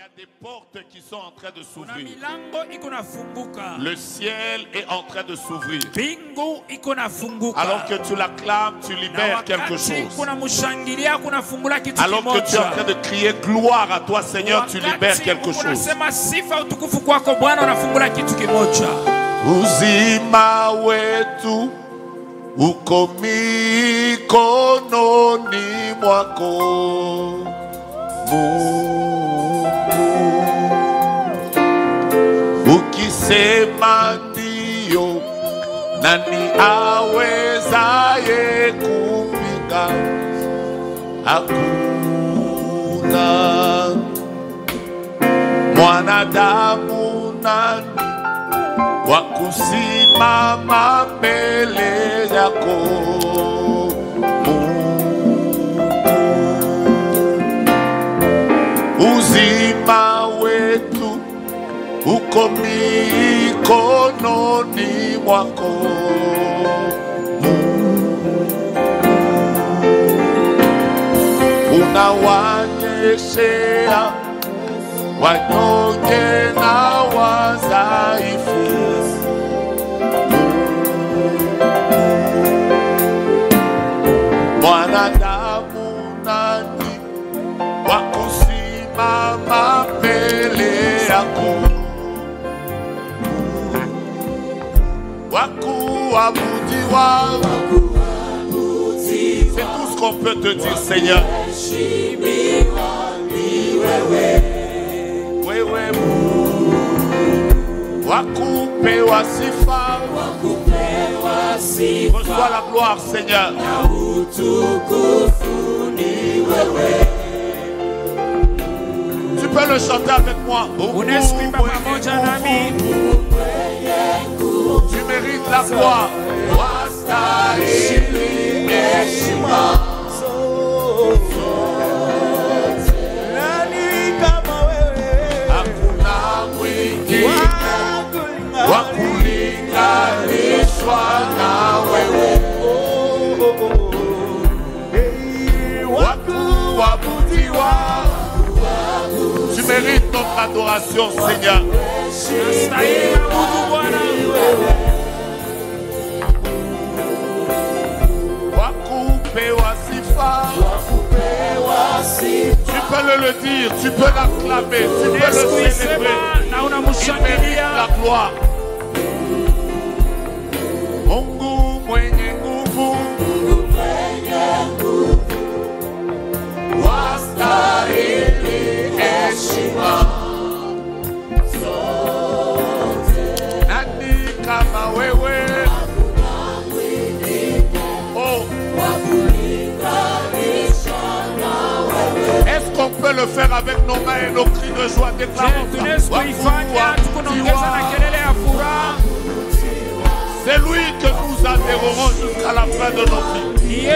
a des portes qui sont en train de s'ouvrir. Le ciel est en train de s'ouvrir. Alors que tu l'acclames, tu libères quelque chose. Alors que tu es en train de crier gloire à toi, Seigneur, tu libères quelque chose. Uzima wetu uko mikononi mwako Mungu, ukisema ndio, nani awezaye kupinga? Hakuna mwanadamu nani wa kusimama mbele yako Mungu. Uzima wetu uko mikononi mwako Mungu, unawanyeshea wanyonge na wadhaifu. Mwanadamu nani wa kusimama mbele yako, wa kuabudiwa? C'est tout ce qu'on peut te dire, Seigneur. Wewe wakupewa sifa, reçois la gloire, Seigneur. Tu peux le chanter avec moi. Tu mérites la gloire. Wakulinganishwa na wewe, wakuabudiwa. Tu mérites notre adoration, Seigneur. Wakupewa sifa. Tu peux le dire, tu peux l'acclamer, tu peux le célébrer. Il mérite la gloire. Mungu mwenye nguvu, wastahili heshima zote. Nani kama wewe? Oh, est-ce qu'on peut le faire avec nos mains et nos cris de joie? Déclarons c'est lui que nous adorerons jusqu'à la fin de nos vies.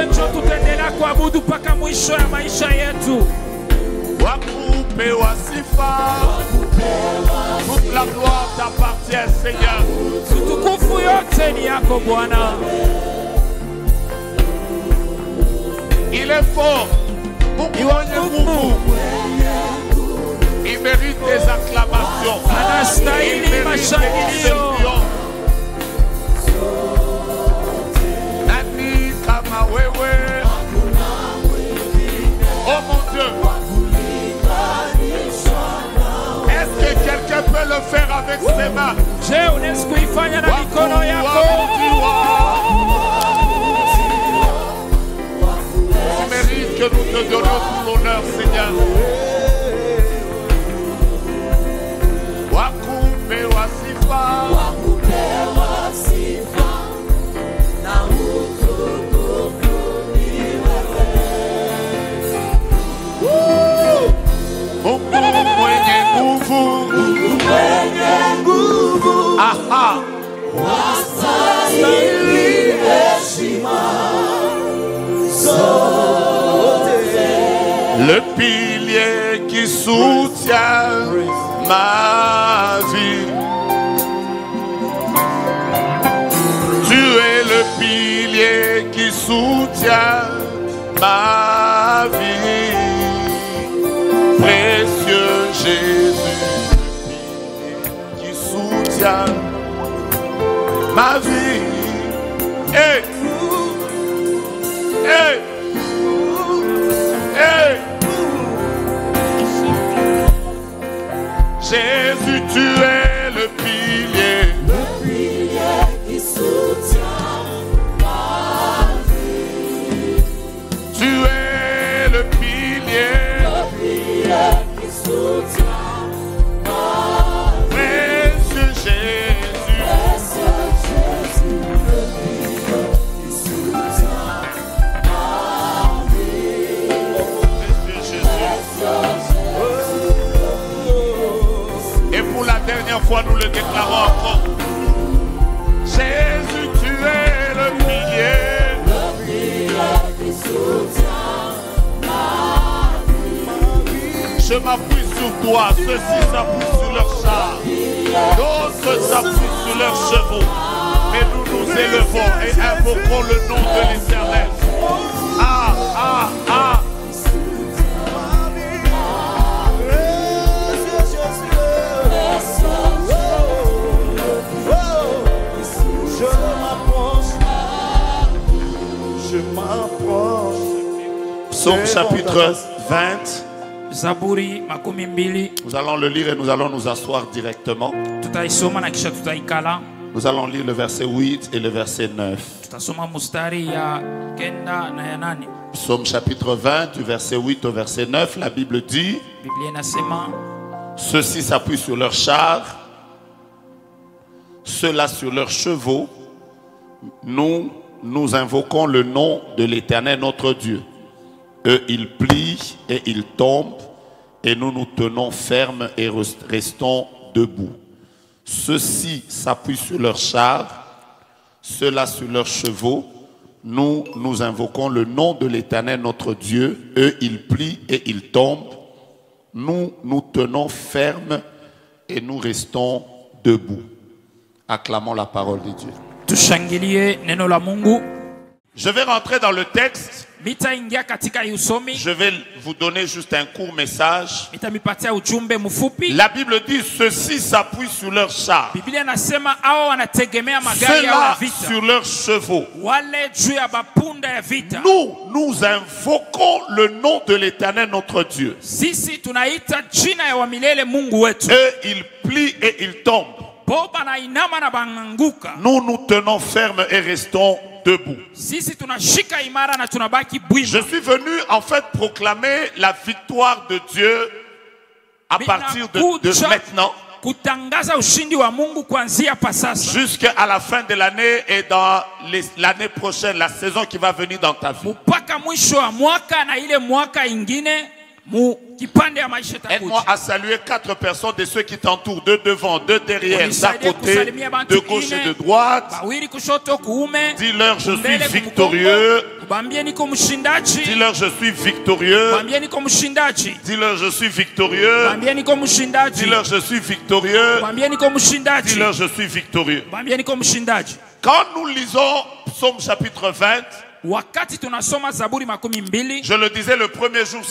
Wakupewa sifa, toute la gloire t'appartient, Seigneur. Il est fort. Il mérite des acclamations. Il mérite des triomphes. Oh mon Dieu, est-ce que quelqu'un peut le faire avec ses mains? Tu mérites que nous te donnions tout l'honneur, Seigneur. Wakupewa sifa. Mungu mwenye nguvu, aha, wastahili heshima zote. Le pilier qui soutient ma vie, tu es le pilier qui soutient ma vie. Précieux Jésus. ma vie. Hey. Hey. Hey. Jésus, tu es le pilier. Le pilier qui soutient ma vie. Tu es le pilier. Le pilier qui soutient ma vie. Précieux Jésus. Précieux Jésus, le pilier qui soutient ma vie. Précieux Jésus. Et pour la dernière fois, nous le déclarons encore. Jésus, tu es le pilier. Le pilier qui soutient ma vie. Je m'appuie sur toi. Ceux-ci s'appuient sur leur char. D'autres s'appuient sur leurs chevaux. Mais nous nous élevons et invoquons le nom de l'Éternel. Ah, ah, ah. Psaume chapitre 20. Zaburi makumi mbili. Nous allons le lire et nous allons nous asseoir directement. Tutaisoma na kisha tutaikala. Nous allons lire le verset 8 et le verset 9. Tutasoma mustari ya kenda na ya nane. Psaume chapitre 20 du verset 8 au verset 9. La Bible dit: Biblia inasema, ceux-ci s'appuient sur leurs chars, ceux-là sur leurs chevaux. Nous invoquons le nom de l'Éternel notre Dieu. Eux, ils plient et ils tombent, et nous nous tenons fermes et restons debout. Ceux-ci s'appuient sur leurs chars, ceux-là sur leurs chevaux. Nous invoquons le nom de l'Éternel notre Dieu. Eux, ils plient et ils tombent. Nous nous tenons fermes et nous restons debout. Acclamons la parole de Dieu. tushangilie neno la Mungu. Je vais rentrer dans le texte. Mitaingia katika usomi. Je vais vous donner juste un court message. Mitamipatia ujumbe mfupi. La Bible dit: ceux-ci s'appuient sur leurs chars, Biblia inasema hao wanategemea magari ya ceux-là vita. sur leurs chevaux. Wale juu ya bapunda ya vita. Nous invoquons le nom de l'Éternel notre Dieu. Sisi tunaita jina ya wa milele Mungu wetu. Eux, ils plient et ils tombent. Boba na inama na bananguka. Nous nous tenons fermes et restons debout. Sisi tunashika imara na tunabaki bwima. Je suis venu en fait proclamer la victoire de Dieu à partir de maintenant kutangaza ushindi wa Mungu kuanzia pa sasa jusqu'à la fin de l'année et dans l'année prochaine, la saison qui va venir dans ta vie. mpaka mwisho wa mwaka na ile mwaka ingine mu kipande ya maisha takuja. Aide-moi à saluer 4 personnes de ceux qui t'entourent, 2 devant, 2 derrière, d'à côté, de gauche et de droite. Bawili kushoto kuume. Dis-leur: je suis victorieux. Bambie niko mshindaji. Dis-leur: je suis victorieux. Bambie niko mshindaji. Dis-leur: je suis victorieux. Bambie niko mshindaji. Dis-leur: je suis victorieux. Bambie niko mshindaji. Dis-leur: je suis victorieux. Bambie niko mshindaji. Quand nous lisons Psaume chapitre 20, wakati tunasoma Zaburi makumi mbili, je le disais le premier jour,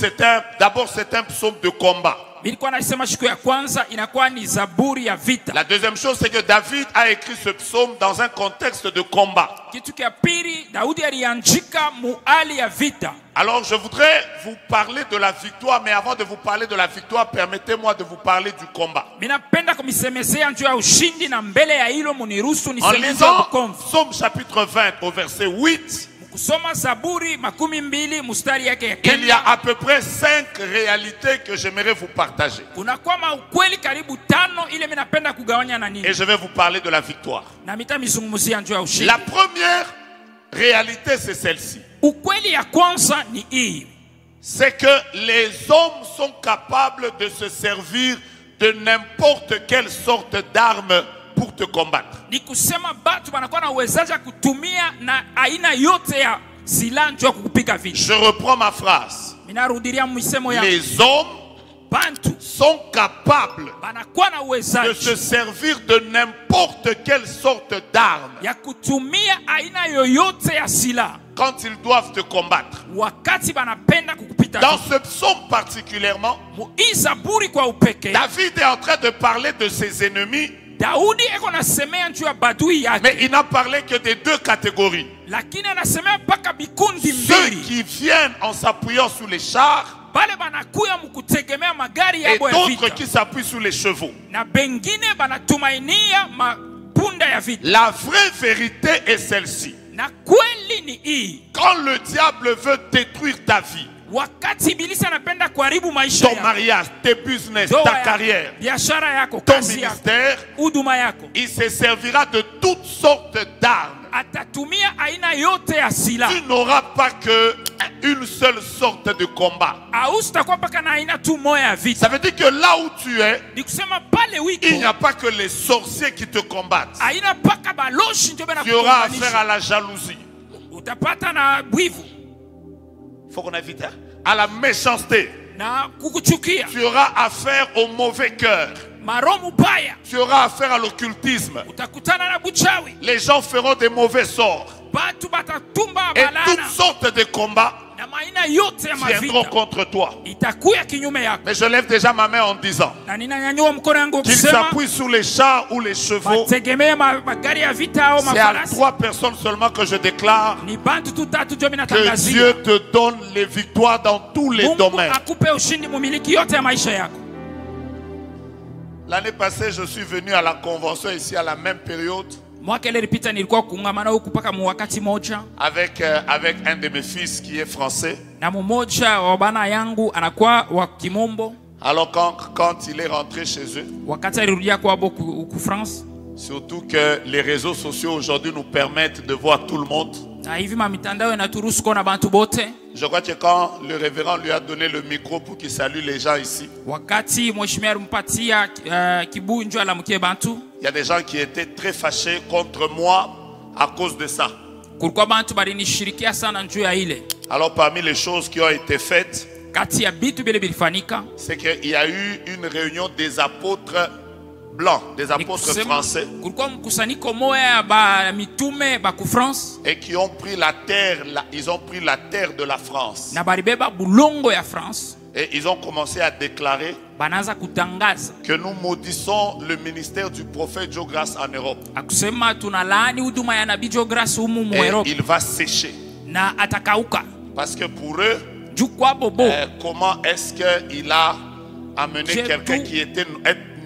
d'abord c'est un psaume de combat. nilikuwa nasema siku ya kwanza inakuwa ni Zaburi ya vita. La deuxième chose, c'est que David a écrit ce psaume dans un contexte de combat. Kitu kia pili, Daudi aliandika muali ya vita. Alors je voudrais vous parler de la victoire, mais avant de vous parler de la victoire, permettez-moi de vous parler du combat. Minapenda kumisemezea njoo ya ushindi na mbele ya hilo muniruhusu En nisemeze lisant ukomvu. Psaume chapitre 20 au verset 8, Kusoma Zaburi makumi mbili mustari yake ya il y kenda. a à peu près 5 réalités que j'aimerais vous partager. Kunakuwa maukweli karibu tano ile minapenda kugawanya na nini. Et je vais vous parler de la victoire. Na mitamizungumzia njoo ya ushindi. La première réalité, c'est celle-ci. Ukweli ya kwanza ni hii. C'est que les hommes sont capables de se servir de n'importe quelle sorte d'arme pour te combattre. Ni kusema batu wanakuwa na uwezaji kutumia na aina yote ya silaha njoo kukupiga vita. Je reprends ma phrase. Minarudilia mwisemo ya Les hommes bantu sont capables banakuwa na de uwezaji se servir de n'importe quelle sorte d'arme ya kutumia aina yoyote ya silaha quand ils doivent te combattre. wakati banapenda kukupita. Dans ce psaume particulièrement, Hii Zaburi kwa upekee, David est en train de parler de ses ennemis. Daudi eko nasemea juu ya badui yake. Mais il n'a parlé que des deux catégories. Lakini anasemea mpaka bikundi Ceux mbili. qui viennent en s'appuyant sur les chars Bale banakuya mkutegemea magari et yabo ya d'autres vita. qui s'appuient sur les chevaux. Na bengine banatumainia mapunda ya vita. La vraie vérité est celle-ci. Na kweli ni hii. Quand le diable veut détruire ta vie, Wakati ibilisi anapenda kuharibu maisha ton yako, mariage, tes business, ndoa ta yako, carrière, biashara yako, ton kazi yako, ministère, huduma yako, il se servira de toutes sortes d'armes. atatumia aina yote ya silaha. Tu n'auras pas que une seule sorte de combat. Au sitakuwa mpaka na aina tu moja ya vita. Ça veut dire que là où tu es, Ni kusema pale wiko il n'y a pas que les sorciers qui te combattent. aina mpaka baloshi ndio bana Tu auras affaire kuunganisha. à la jalousie. Utapata na bwivu Il faut qu'on aille vite. Hein? À la méchanceté. na kukuchukia, Tu auras affaire au mauvais cœur. maroho mbaya, Tu auras affaire à l'occultisme. utakutana na buchawi, Les gens feront des mauvais sorts. batu batatumba Et balana toutes sortes de combats na maina yote ya viendront mavita contre toi. itakuya kinyume yako. Mais je lève déjà ma main en disant Na ninanyanyua mkono yangu qu'ils kusema s'appuient sur les chars ou les chevaux. bategemee magari ya vita au C'est à mafarasi. 3 personnes seulement que je déclare Ni bantu tu tatu ndio que minatangazia. Dieu te donne les victoires dans tous les Mungu domaines. akupe ushindi mumiliki yote ya maisha yako. L'année passée, je suis venu à la convention ici à la même période Mwaka ile ilipita nilikuwa kuungamana huku paka wakati moja avec un de mes fils qui est français. na mmoja wa bana yangu anakuwa wa Kimombo. Alors quand il est rentré chez eux, Wakati alirudia kwa huku huku France, surtout que les réseaux sociaux aujourd'hui nous permettent de voir tout le monde. na hivi mitandao inaturuhusu kuona bantu bote. Je crois que quand le révérend lui a donné le micro pour qu'il salue les gens ici, Wakati mheshimiwa alimpatia kibunjo alamkie bantu, il y a des gens qui étaient très fâchés contre moi à cause de ça. kulikuwa bantu balinishirikia sana njoo ya ile. Alors parmi les choses qui ont été faites, Kati ya bitu bile bilifanyika, c'est qu'il y a eu une réunion des apôtres blancs, des apôtres français, kulikuwa mkusanyiko moya ya ba mitume ba ku France et qui ont pris la terre, ils ont pris la terre de la France. na baribeba bulongo ya France, Et ils ont commencé à déclarer banaanza kutangaza que nous maudissons le ministère du prophète Joe Grace en Europe. akusema tunalaani huduma ya nabii Joe Grace humu mu Et Europe il va sécher. na atakauka. Parce que pour eux, Juu kwa bobo comment est-ce qu'il a amené J'ai quelqu'un tout. qui était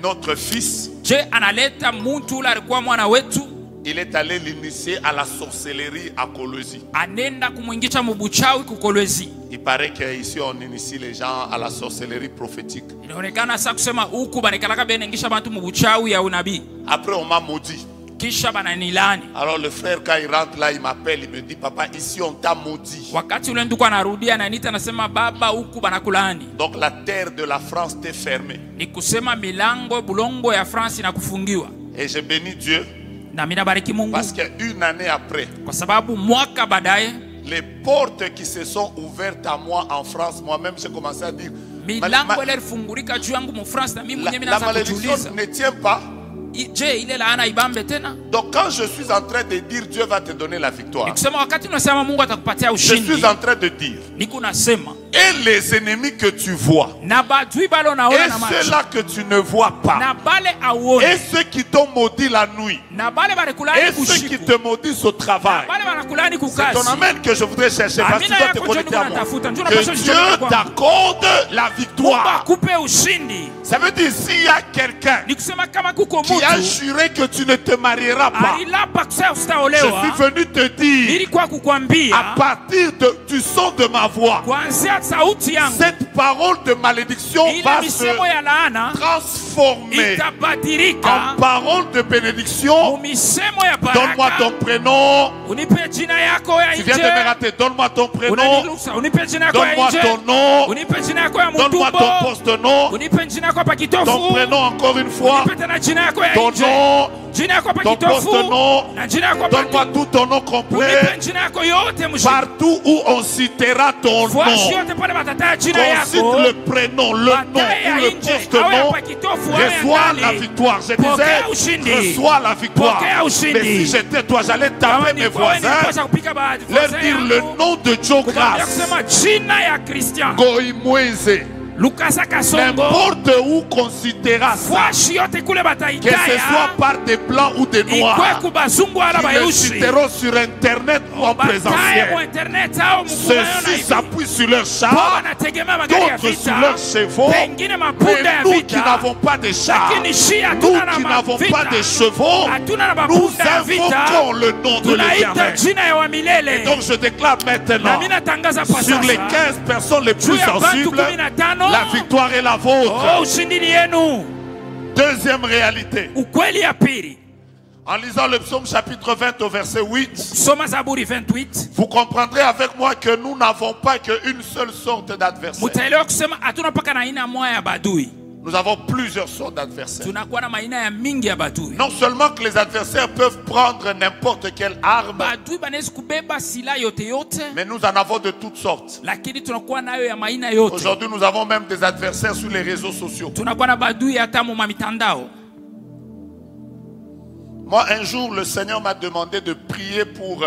notre fils? je analeta muntu ule alikuwa mwana wetu, Il est allé l'initier à la sorcellerie à Colosie. anenda kumwingisha mubuchawi kukolwezi. Il paraît qu'ici on initie les gens à la sorcellerie prophétique. Inaonekana sasa kusema huku banikalaka benengisha bantu mubuchawi ya unabii, Après on m'a maudit. kisha bananilani. Alors le frère quand il rentre là, il m'appelle, il me dit papa ici on t'a maudit. Wakati ule ndugu anarudia ananiita, anasema baba, huku banakulaani. Donc la terre de la France t'est fermée. Ni kusema milango bulongo ya France inakufungiwa. Et je bénis Dieu Na mimi nabariki Mungu parce qu'une année après, kwa sababu mwaka baadaye les portes qui se sont ouvertes à moi en France, moi-même j'ai commencé à dire milango ile ilifungulika juu yangu mu France, na mimi mwenyewe la naanza malédiction kujiuliza, ne tient pas. je, ile laana ibambe tena? Donc quand je suis en train de dire Dieu va te donner la victoire, Ni kusema wakati unasema Mungu atakupatia je ushindi, suis en train de dire, niko nasema et les ennemis que tu vois, na badui balo et naona na macho ceux-là que tu ne vois pas, na bale auone et ceux qui t'ont maudit la nuit, na bale bale et kulani ceux qui kushiku te maudissent au travail. bale banakulani C'est kukazi. ton amen que je voudrais chercher parce que tu Amina dois te yako connecter à njoo moi. natafuta, njoo Que napaswa Dieu jichomoe kwangu. t'accorde la Mungu victoire. akupe ushindi. Ça veut dire s'il y a quelqu'un Ni kusema kama kuko qui a mtu juré que tu ne te marieras pas, alilapa kusema je usitaolewa, suis venu te dire, nilikuwa à kukwambia partir du son de ma voix, kuanzia sauti yangu cette parole de malédiction ile va misemo se ya laana transformer itabadilika en parole de bénédiction. mu misemo ya Donne-moi baraka. ton prénom. Unipe jina yako ya Tu viens de me nje, rater. Donne-moi ton prénom. unaniruhusa. Unipe jina yako ya Donne-moi nje, ton nom. unipe jina yako ya Donne-moi ton mutumbo, poste nom. unipe jina yako hapa Ton kitofu, prénom encore une fois. unipe tena jina yako ya Ton nje, nom. jina yako hapa Ton kitofu poste nom. na jina yako hapa Donne-moi tout ton nom complet. unipe jina yako yote mshindi. Partout où on citera ton Fuashi nom, yote pale batataja jina qu'on cite yako, le prénom, le nom bataye ou ya le nje poste awe nom, hapa kitofu awe ya reçois la ndani. victoire. Je Pokea disais, ushindi. reçois la victoire. Pokea ushindi. Mais si j'étais toi, j'allais Kama taper mes nilikuwa voisins, nilipaswa kupika leur voisin dire le yangu, nom de Joe kumwambia Grace. kusema jina ya Christian Goïmoueze. lukasa kasongo n'importe où qu'on citera ça, fwashi yote kule que ce bataitaya soit par des blancs ou des ikwe noirs, kubazungu wala qui le bayeusi citeront sur internet ou en bataye mu présentiel. internet au mukumayona Ceux-ci hivi s'appuient sur leurs bo chars, banategemea magari ya d'autres sur vita leurs chevaux. pengine mapunda Mais ya nous qui vita n'avons pas de chars, lakini shi nous hatuna na qui n'avons pas de mavita chevaux, hatuna na nous mapunda ya vita invoquons le nom de tunaita l'Éternel. jina ya wa milele Donc je déclare na maintenant, mimi natangaza kwa sur les sasa 15 personnes les juu plus ya bantu sensibles, 15 la victoire est la vôtre. ushindi ni yenu. Deuxième réalité. Ukweli ya pili, En lisant le psaume chapitre 20 au verset 8, soma Zaburi 28 vous comprendrez avec moi que nous n'avons pas qu'une seule sorte d'adversaire. mutaelewa kusema hatuna paka na aina moja ya badui, Nous avons plusieurs sortes d'adversaires. tunakuwa na aina ya mingi ya badui. Non seulement que les adversaires peuvent prendre n'importe quelle arme, Badui banaweza kubeba silaha yote yote, mais nous en avons de toutes sortes. lakini tunakuwa nayo ya maina yote. Aujourd'hui, nous avons même des adversaires sur les réseaux sociaux. Tunakuwa na badui hata mu mitandao. Moi, un jour, le Seigneur m'a demandé de prier pour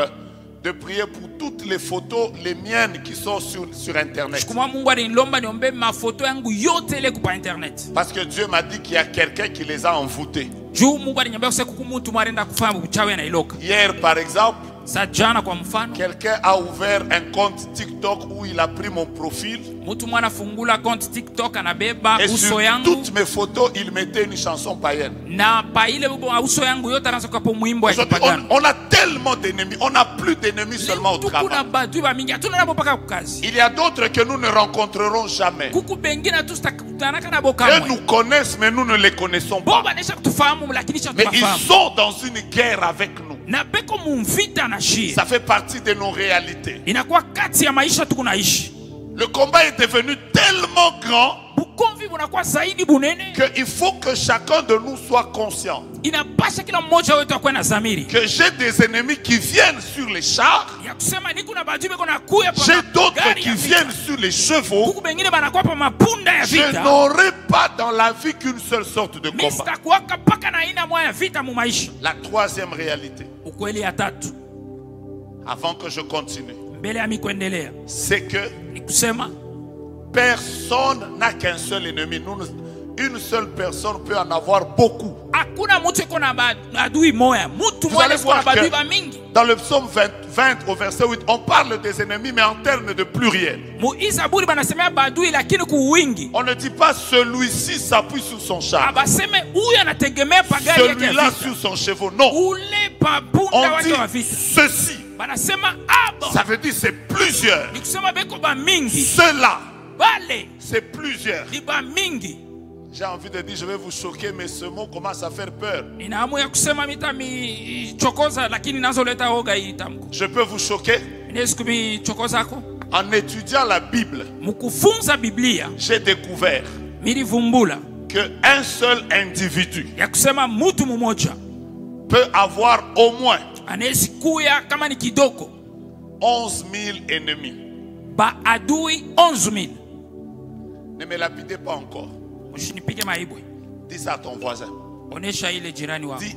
toutes les photos, les miennes qui sont sur Internet. Siku moja Mungu alinilomba niombe mafoto yangu yote ile kwa internet. Parce que Dieu m'a dit qu'il y a quelqu'un qui les a envoûtés. Juu Mungu aliniambia kusema kuku mtu marenda kufanya uchawi na iloka. Hier, par exemple, Sa jana kwa mfano, quelqu'un a ouvert un compte TikTok où il a pris mon profil. mtu mwana fungula account TikTok anabeba Et sur uso yangu toutes mes photos, il mettait une chanson païenne. na pa ile uso yangu yote anaanza kwa mwimbo ya Aujourd'hui, kipagano. on a tellement d'ennemis. On n'a plus d'ennemis seulement au Kuna travail. badui ba mingi hatuna nabo paka kukazi. Il y a d'autres que nous ne rencontrerons jamais. Kuku bengine tu sitakutana kana Eux boka. nous connaissent, mais nous ne les connaissons pas. Boba nesha kutufahamu lakini cha Mais ils tufahamu. sont dans une guerre avec nous. Na beko mumvita na shia. Ça fait partie de nos réalités. Inakuwa kati ya maisha tukunaishi. Le combat est devenu tellement grand Bukomvi bunakuwa zaidi bunene. qu'il faut que chacun de nous soit conscient Inapasha kila mmoja wetu akwe na zamiri. que j'ai des ennemis qui viennent sur les chars, Ya kusema niko na badui beko na kuya pa. j'ai d'autres magari qui ya vita. viennent sur les chevaux. Kuku bengine banakuwa pa mapunda ya Je vita. n'aurai pas dans la vie qu'une seule sorte de combat. Mista kuwaka paka na aina moja ya vita mu maisha. La troisième réalité, Ukweli ya tatu avant que je continue, mbele ya mikuendelea c'est que ni kusema personne n'a qu'un seul ennemi. Une seule personne peut en avoir beaucoup. hakuna mtu iko na adui moya. Mtu Vous mmoja allez iko na voir badui que ba mingi. dans le psaume 20 au verset 8, on parle des ennemis, mais en termes de pluriel. Mu Zaburi banasemea badui lakini ku wingi. On ne dit pas celui-ci s'appuie sur son char, Abaseme huyu anategemea pagari yake ya celui-là vita. sur son chevaux. Non, Ule pabunda on wake wa dit vita. ceci. Banasema abo. Ça veut dire c'est plusieurs. Ni kusema beko ba mingi. Ceux-là, Wale c'est plusieurs. ni ba mingi. J'ai envie de dire, je vais vous choquer, mais ce mot commence à faire peur. Nina hamu ya kusema chokoza lakini nazoleta oga hii tamko. Je peux vous choquer. Inaweza kumichokoza ako. En étudiant la Bible, Mkufunza Biblia j'ai découvert milivumbula qu'un seul individu ya kusema mtu mmoja peut avoir au moins anaweza kuya kama ni kidogo 11 000 ennemis. ba adui 11,000. Ne me lapidez pas encore. Mshinipige maibwe. Dis ça à ton voisin. Onesha ile jirani wako. Dis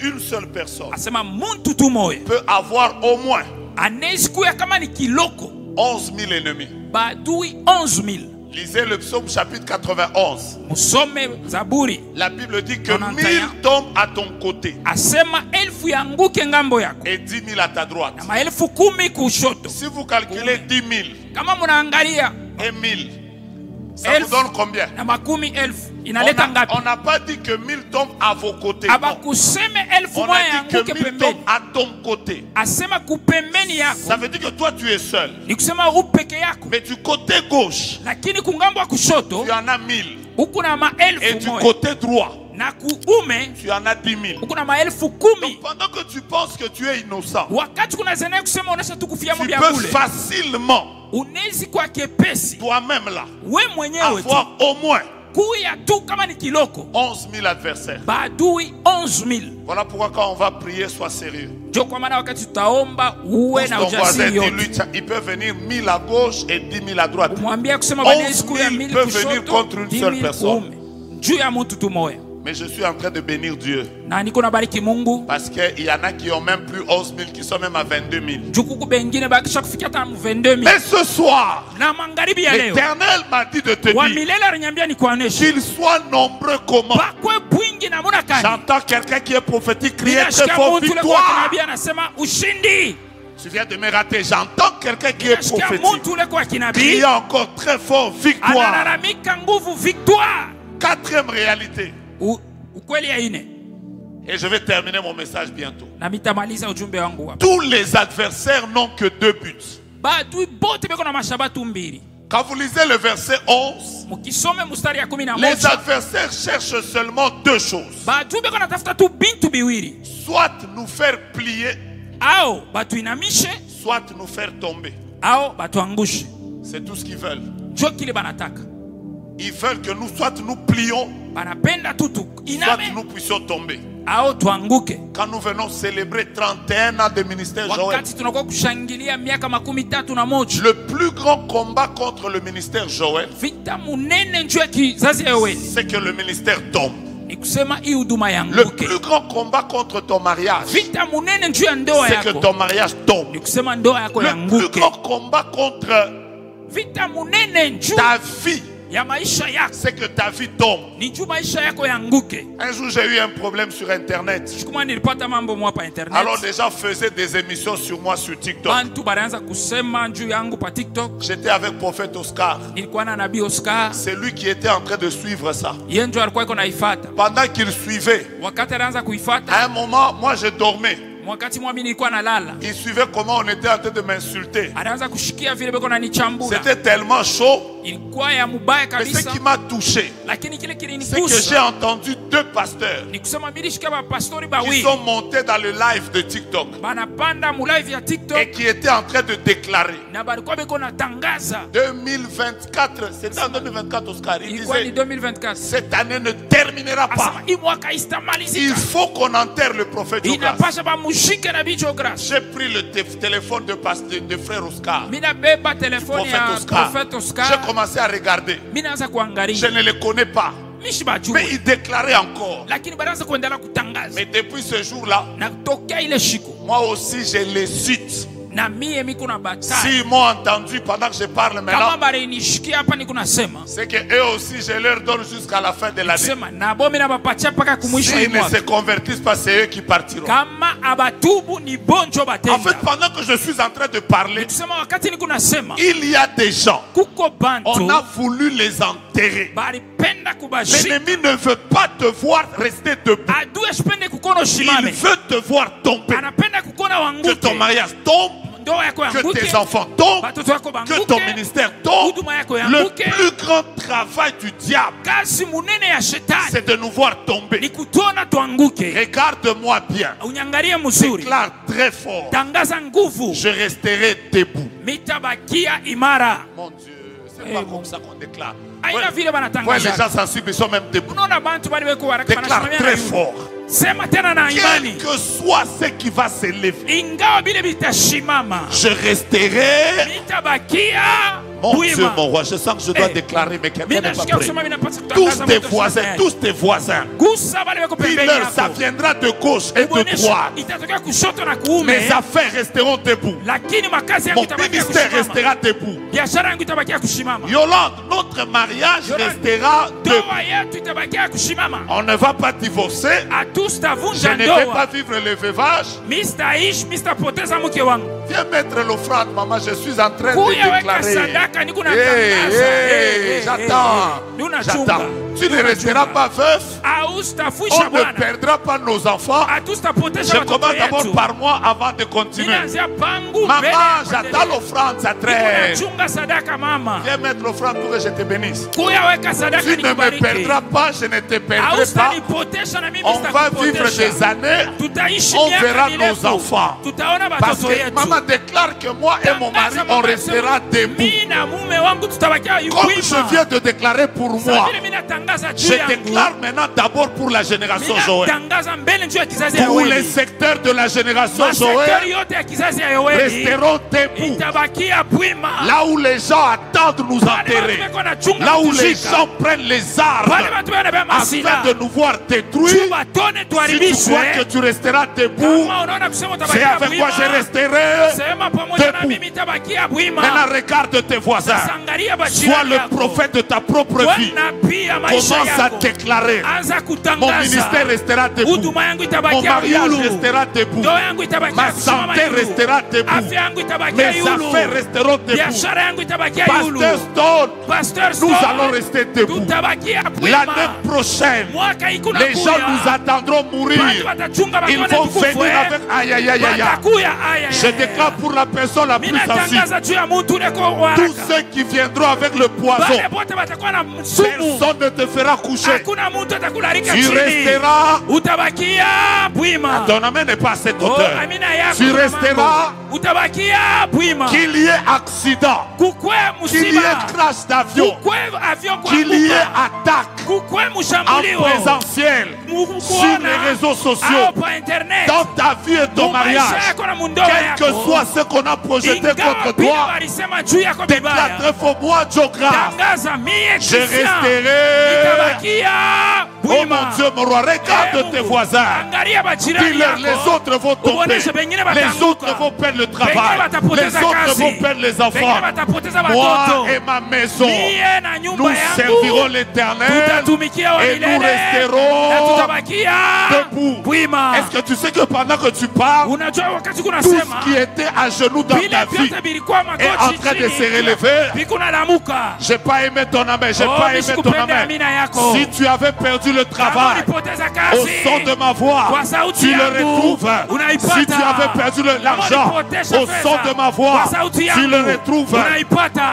une seule personne Asema mtu tu moya peut avoir au moins anaweza kuya kama ni kiloko 11 000 ennemis. ba adui 11,000. Lisez le psaume chapitre 91. Musome Zaburi. La Bible dit que 91. 1000 tombent à ton côté Asema elfu yanguke ngambo yako et 10 000 à ta droite. na maelfu 10 kushoto. Si vous calculez 10 000 Kama munaangalia et 1000, ça vous donne combien? na makumi elfu inaleta ngapi? On n'a pas dit que 1000 tombent à vos côtés. Non. Abakuseme elfu On moja a dit que yanguke 1000 pembeni. tombent à ton côté. Asema kupembeni yako. Ça veut dire que toi tu es seul. Ni kusema upeke yako. Mais du côté gauche, Lakini kungambo wa kushoto tu en as 1000. huku na Et maelfu du moja. côté droit, Na kuume tu en as 10 000. huku na maelfu 10. Donc pendant que tu penses que tu es innocent, Wakati kuna zene kusema onesha tu kufia tu mambo ya peux kule. facilement, Unezi kwa kepesi. toi-même là, We mwenyewe tu. avoir au moins Kuya tu kama ni kiloko. 11 000 adversaires. Badui 11,000. Voilà pourquoi quand on va prier, sois sérieux. Ndio kwa maana wakati tutaomba uwe Pose na ton voisin, ujasiri yote. dis-lui, il peut venir 1000 à gauche et 10 000 à droite. Mwambie kusema 11,000 banezi kuya 1000 peut venir kushoto. contre une seule 10,000 personne. kuume. Juu ya mtu tu moya. Mais je suis en train de bénir Dieu. na niko nabariki Mungu Parce qu'il y en a qui ont même plus 11 000, qui sont même à 22 000. juu kuku bengine bakisha kufikia hata 22,000. Mais ce soir, Na magharibi ya leo l'Éternel m'a dit de te wa dire milele aliniambia nikuoneshe qu'ils soient nombreux comment. bakwe bwingi namuna gani. J'entends quelqu'un qui est prophétique crier très Ninasikia fort mtu ule kwa victoire. kinabii anasema ushindi. Tu viens de me rater. J'entends quelqu'un qui est Ninasikia prophétique mtu ule kwa kinabii crier encore très fort victoire. analalamika nguvu victoire. Quatrième réalité. Ukweli ya ine. Et je vais terminer mon message bientôt. Na mitamaliza ujumbe wangu hapa. Tous les adversaires n'ont que deux buts. Batu bote beko na mashabatu mbili. Quand vous lisez le verset 11, Mukisome mustari ya 11. les adversaires cherchent seulement deux choses. Batu beko natafuta tu bintu biwili. Soit nous faire plier, Ao batu inamishe, soit nous faire tomber. ao batu angushe. C'est tout ce qu'ils veulent. Jo kile banataka. Ils veulent que nous, soit nous plions, Banapenda tutu soit iname, nous puissions tomber. ao tuanguke. Quand nous venons célébrer 31 ans de ministère Joël, Wakati tunakuwa kushangilia miaka 31. le plus grand combat contre le ministère Joël, Vita munene njoo ya kizazi Yoeli. c'est que le ministère tombe. Ni kusema hii huduma Le yanguke. plus grand combat contre ton mariage, Vita munene njoo ya ndoa c'est que yako. ton mariage tombe. Ni kusema ndoa yako Le plus yanguke. grand combat contre Vita munene njoo ta vie, ya maisha yako. c'est que ta vie tombe. Ni njoo maisha yako yanguke. Un jour, j'ai eu un problème sur Internet. Shukuma nilipata mambo mwa pa internet. Alors, des gens faisaient des émissions sur moi sur TikTok. Bantu balianza kusema njoo yangu pa TikTok. J'étais avec Prophète Oscar. Nilikuwa na nabii Oscar. C'est lui qui était en train de suivre ça. Yeye njoo alikuwa iko naifuata. Pendant qu'il suivait, Wakati alianza kuifuata, à un moment, moi, je dormais. wakati mwami nilikuwa nalala. Il suivait comment on était en train de m'insulter. Alianza kushikia vile beko nanichambura. C'était tellement chaud. Ilikuwa ya mubaya Mais ce kabisa. qui m'a touché, Lakini kile c'est que j'ai kilinigusa entendu deux pasteurs ni kusema milishika ba pastori qui bawili sont montés dans le live de TikTok banapanda mu live ya et TikTok qui étaient en train de déclarer na balikuwa beko natangaza 2024, c'était en 2024 Oscar, il ilikuwa ni disait 2024. cette année ne terminera pas. Asema hii mwaka Il istamalizika. faut qu'on enterre le prophète Jonas. Inapasha bamushike na bicho grace. J'ai pris le téléphone de frère Oscar, Mina beba telefoni prophète ya Oscar. Prophet J'ai Oscar. commencé à regarder. Mina anza Je kuangalia. ne le connais pas. Mishi Mais bajue. il déclarait encore. Lakini banaanza kuendelea kutangaza. Mais depuis ce jour-là, Na tokea ile shiko. moi aussi je les cite. Na mie miko na bataille. S'ils m'ont entendu pendant que je parle Kama maintenant, bari nishikia hapa niko nasema. c'est que eux aussi je leur donne jusqu'à la fin de l'année. Kusema na bomi na bapatia paka kumwisho S'ils ne mwaka. se convertissent pas, c'est eux qui partiront. Kama abatubu ni bonjo En batenda. fait, pendant que je suis en train de parler, Kusema wakati niko nasema il y a des gens, kuko bantu on a voulu les enterrer. balipenda kubashi. L'ennemi ne veut pas te voir rester debout. Adui asipende kukono Il shimame. veut te voir tomber. Anapenda kukona Que ton wanguke. mariage tombe, Ndoa yako que tes yanguke. enfants tombent, Batoto wako que ton banguke. ministère tombe. Huduma yako Le yanguke. plus grand travail du diable, Kazi munene ya shetani c'est de nous voir ni tomber. kutuona tuanguke. Regarde-moi bien. Unyangalie mzuri. Déclare très fort. Tangaza nguvu. Je resterai debout. Mitabakia imara. Mon Dieu, c'est Eh, pas mon- comme ça qu'on déclare. Aina vile Ouais, les banatangaza. gens sensibles, ils sont même debout. Unaona bantu bali beko waraka Déclare banasimamia très na yule. fort. Sema tena na Quel imani. que soit ce qui va s'élever, Ingawa bile bitashimama. je resterai. Mitabakia Mon Dieu, wima. mon roi, je sens que je dois Eh, déclarer, mais quelqu'un Mimi n'est pas nasikia prêt. kusema mimi napaswa Tous kutangaza tes moto voisins, sana. tous tes voisins, Gusa bale beko pembeni dis-leur, ça yako. viendra de gauche et de Uboneshe, droite. itatokea kushoto na kuume. Mes affaires resteront debout. Lakini makazi yangu Mon itabakia ministère kusimama. restera debout. Biashara yangu itabakia kusimama. Yolande, notre mariage Yolande, restera debout. Ndoa yetu itabakia kusimama. On ne va pas divorcer. Je Hatutavunja ne vais pas ndoa. vivre le veuvage. Mr. Ish, Mr. Poteza mke wangu. Viens mettre l'offrande, maman. Je suis en train de Kuya weka déclarer. sadaka niko Hey, natangaza. hey, j'attends. Ni unachunga. J'attends. Tu ne Ni resteras unachunga. pas veuf. Haustafusha On ne bwana. perdra pas nos enfants. Hatutapoteza Je watoto commence d'abord wetu. par moi avant de continuer. Ninaanzia pangu mbele Maman, ya j'attends kuendelea. l'offrande, ça Niko traîne. nachunga sadaka mama. Viens mettre l'offrande pour que je te bénisse. Kuya weka sadaka Tu ne me nikubariki. perdras pas, je ne te perdrai pas. Haustanipotesha na mimi On va vivre sitakupotesha. des années. Tutaishi On miaka verra mirefu. nos enfants. Tutaona Parce watoto que yetu. maman déclare que moi et mon mari, Tangaza on mama restera sema, debout. mimi na mume wangu tutabakia Comme wima. je viens de déclarer pour Sasa moi, vile mimi natangaza juu je yangu. déclare maintenant d'abord d'abord pour la génération Joël. Tangaza mbele njoo ya kizazi ya Tous les Yoeli. secteurs de la génération Masektori Joël yote ya kizazi ya Yoeli resteront debout. itabakia bwima. Là où les gens attendent nous enterrer. Là où les gens prennent les armes afin de nous voir détruits. Si tu crois que tu resteras debout, c'est avec moi je resterai debout. Maintenant regarde tes voisins. Sois le prophète de ta propre vie. Commence à déclarer. Mon ministère restera debout. Mon mariage restera debout. Ma santé restera debout. Mes affaires resteront debout. Pasteur Stone, nous allons rester debout. L'année prochaine, les gens nous attendront mourir. Ils vont venir avec aïe aïe aïe aïe. Je déclare pour la personne la plus sensible. Tous ceux qui viendront avec le poison, personne ne te fera coucher. Tu resteras. Ton amen n'est pas à cette hauteur. Tu resteras. Qu'il y ait accident, qu'il y ait crash d'avion, qu'il y ait attaque en présentiel sur les réseaux sociaux, dans ta vie et ton mariage, quel que soit ce qu'on a projeté contre toi, déclare très fort, moi, Jographe, je resterai. Oh mon Dieu, mon roi, regarde tes voisins. Dis-leur, les autres vont tomber. Les autres vont perdre le travail. Les autres vont perdre les enfants. Moi et ma maison, nous servirons l'Éternel et nous resterons debout. Est-ce que tu sais que pendant que tu parles, tout ce qui était à genoux dans ta vie est en train de se relever? J'ai pas aimé ton amen, j'ai pas aimé ton amen. Si tu avais perdu le travail, au son de ma voix, tu le retrouves. Si tu avais perdu l'argent, au son de ma voix, tu le retrouves.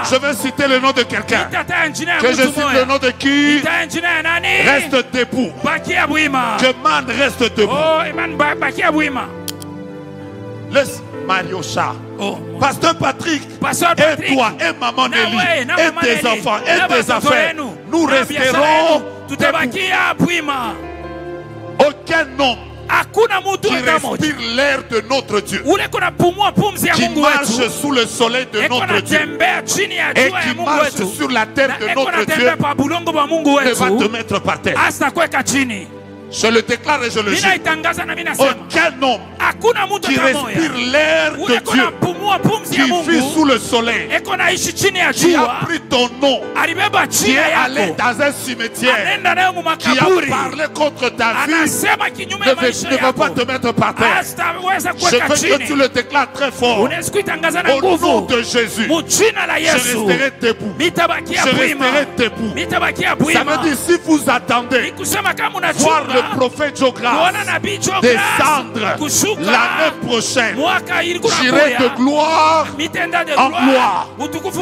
Je vais citer le nom de quelqu'un. Que je cite le nom de qui? Reste debout. Que man reste debout. Laisse Mario Chat. Pasteur Patrick, et toi, et maman Nelly, et tes enfants, et tes affaires, nous resterons debout. Aucun homme qui respire l'air de notre Dieu, qui marche sous le soleil de notre Dieu et qui marche sur la terre de notre Dieu, ne va te mettre par terre. Je le déclare et je le jure. Aucun homme qui respire l'air de Dieu, qui vit sous le soleil, qui a pris ton nom, qui est allé dans un cimetière, qui a parlé contre ta vie, ne va pas te mettre par terre. Je veux que tu le déclares très fort. Au nom de Jésus, je resterai debout. Je resterai debout. Ça veut dire, si vous attendez voir le prophète Jographe descendre l'année prochaine, j'irai de gloire en gloire.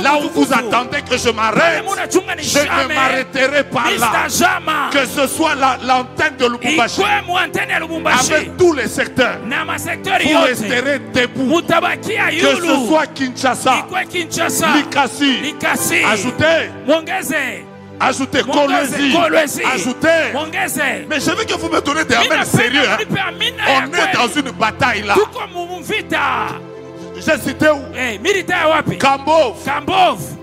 Là où vous attendez que je m'arrête, je ne m'arrêterai pas là. Que ce soit l'antenne de Lubumbashi, avec tous les secteurs, vous resterez debout. Que ce soit Kinshasa, Likasi, ajoutez, Kolwezi, ajoutez. Mais je veux que vous me donnez des amens sérieux. On est dans une bataille là. J'ai cité où? Kambov.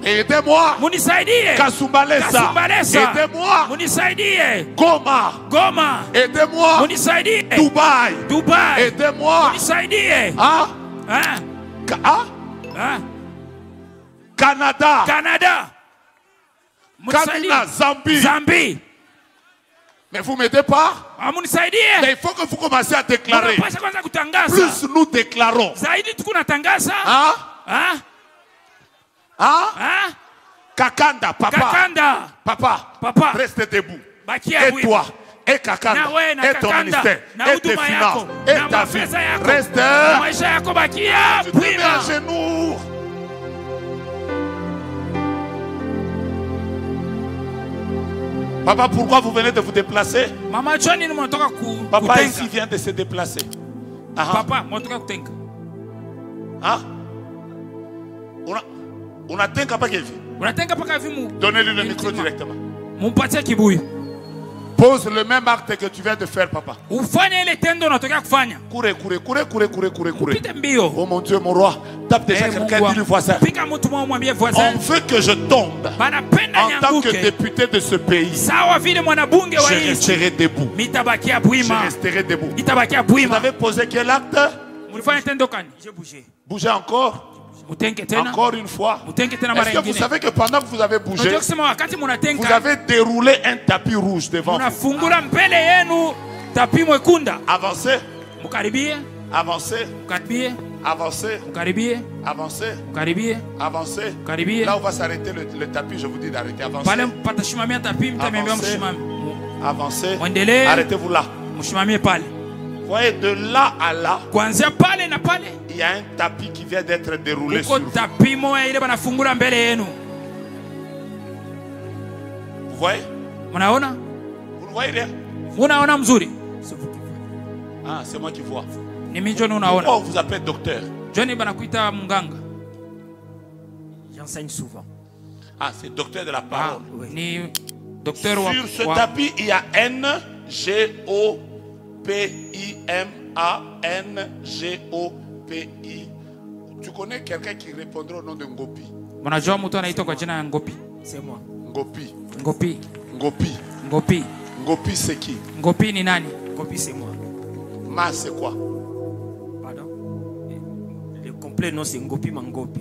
Aidez-moi. Kasumbalesa. Aidez-moi. Goma. Aidez-moi. Dubaï. Aidez-moi. Canada. Kamina, Zambie. Mais vous ne m'aidez pas? Mais il faut que vous commenciez à déclarer. Plus nous déclarons. Kakanda, papa, reste debout. Et toi, et Kakanda, et ton ministère, et tes finances, et ta vie, reste. Tu te mets à genoux. Papa, pourquoi vous venez de vous déplacer? Papa ici vient de se déplacer. Papa, on a Donnez-lui le micro directement. Pose Pose le même acte que tu viens de faire, papa. ufanye ile tendo unatokea kufanya. Courez, courez, courez, courez, courez, courez, courez. Upite mbio. Oh mon Dieu, mon roi. Tape déjà quelqu'un, dis-lui voisin. Pika mtu mmoja mwambie On voisin. veut que je tombe. Banapenda En tant que nyanguke. député de ce pays, Sawa vile mwanabunge wa je nchi. resterai debout. Mitabakia Je bwima. resterai debout. Itabakia Vous bwima. avez posé quel acte? Mulifanya tendo kani? J'ai bougé. Bougez encore. Mutenke tena. Encore une fois. Mutenke tena mara Est-ce que vous nyingine. savez que pendant que vous avez bougé, Unajua kusema wakati vous munatenka avez déroulé un tapis rouge devant vous? munafungula mbele yenu tapi mwekunda. Avancez, Mukaribie, avancez, mukaribie, avancez, mukaribie, avancez, mukaribie, avancez. mukaribie. Là où va s'arrêter le tapis, je vous dis d'arrêter. Avancez, Pale patashimamia tapi mtamiambia Avancez. mshimame. avancez. Mwendelee. Arrêtez-vous là. Mshimamie pale. Vous voyez, de là à là, Kuanzia pale na pale. il y a un tapis qui vient d'être déroulé Uko sur vous. tapi moya ile banafungula mbele yenu. Vous voyez? Mnaona? Vous ne voyez rien? Unaona mzuri? Ah, c'est moi qui vois. Ni mimi ndio Pourquoi unaona. on vous appelle docteur? Johnny banakuita mganga. J'enseigne souvent. Ah, c'est docteur de la Ah, parole. ni docteur wa. Sur ce wa- tapis, il y a N-G-O-P-I-M-A-N-G-O-P-I. Tu connais quelqu'un qui répondra au nom de Ngopi? Mnajua mtu anaitwa kwa jina ya Ngopi. C'est moi. Ngopi. Ngopi. Ngopi. Ngopi. Ngopi, c'est qui? Ngopi ni nani? Copie, c'est moi. Ma, c'est quoi? Pardon? Le complet nom, c'est Ngopi Mangopi.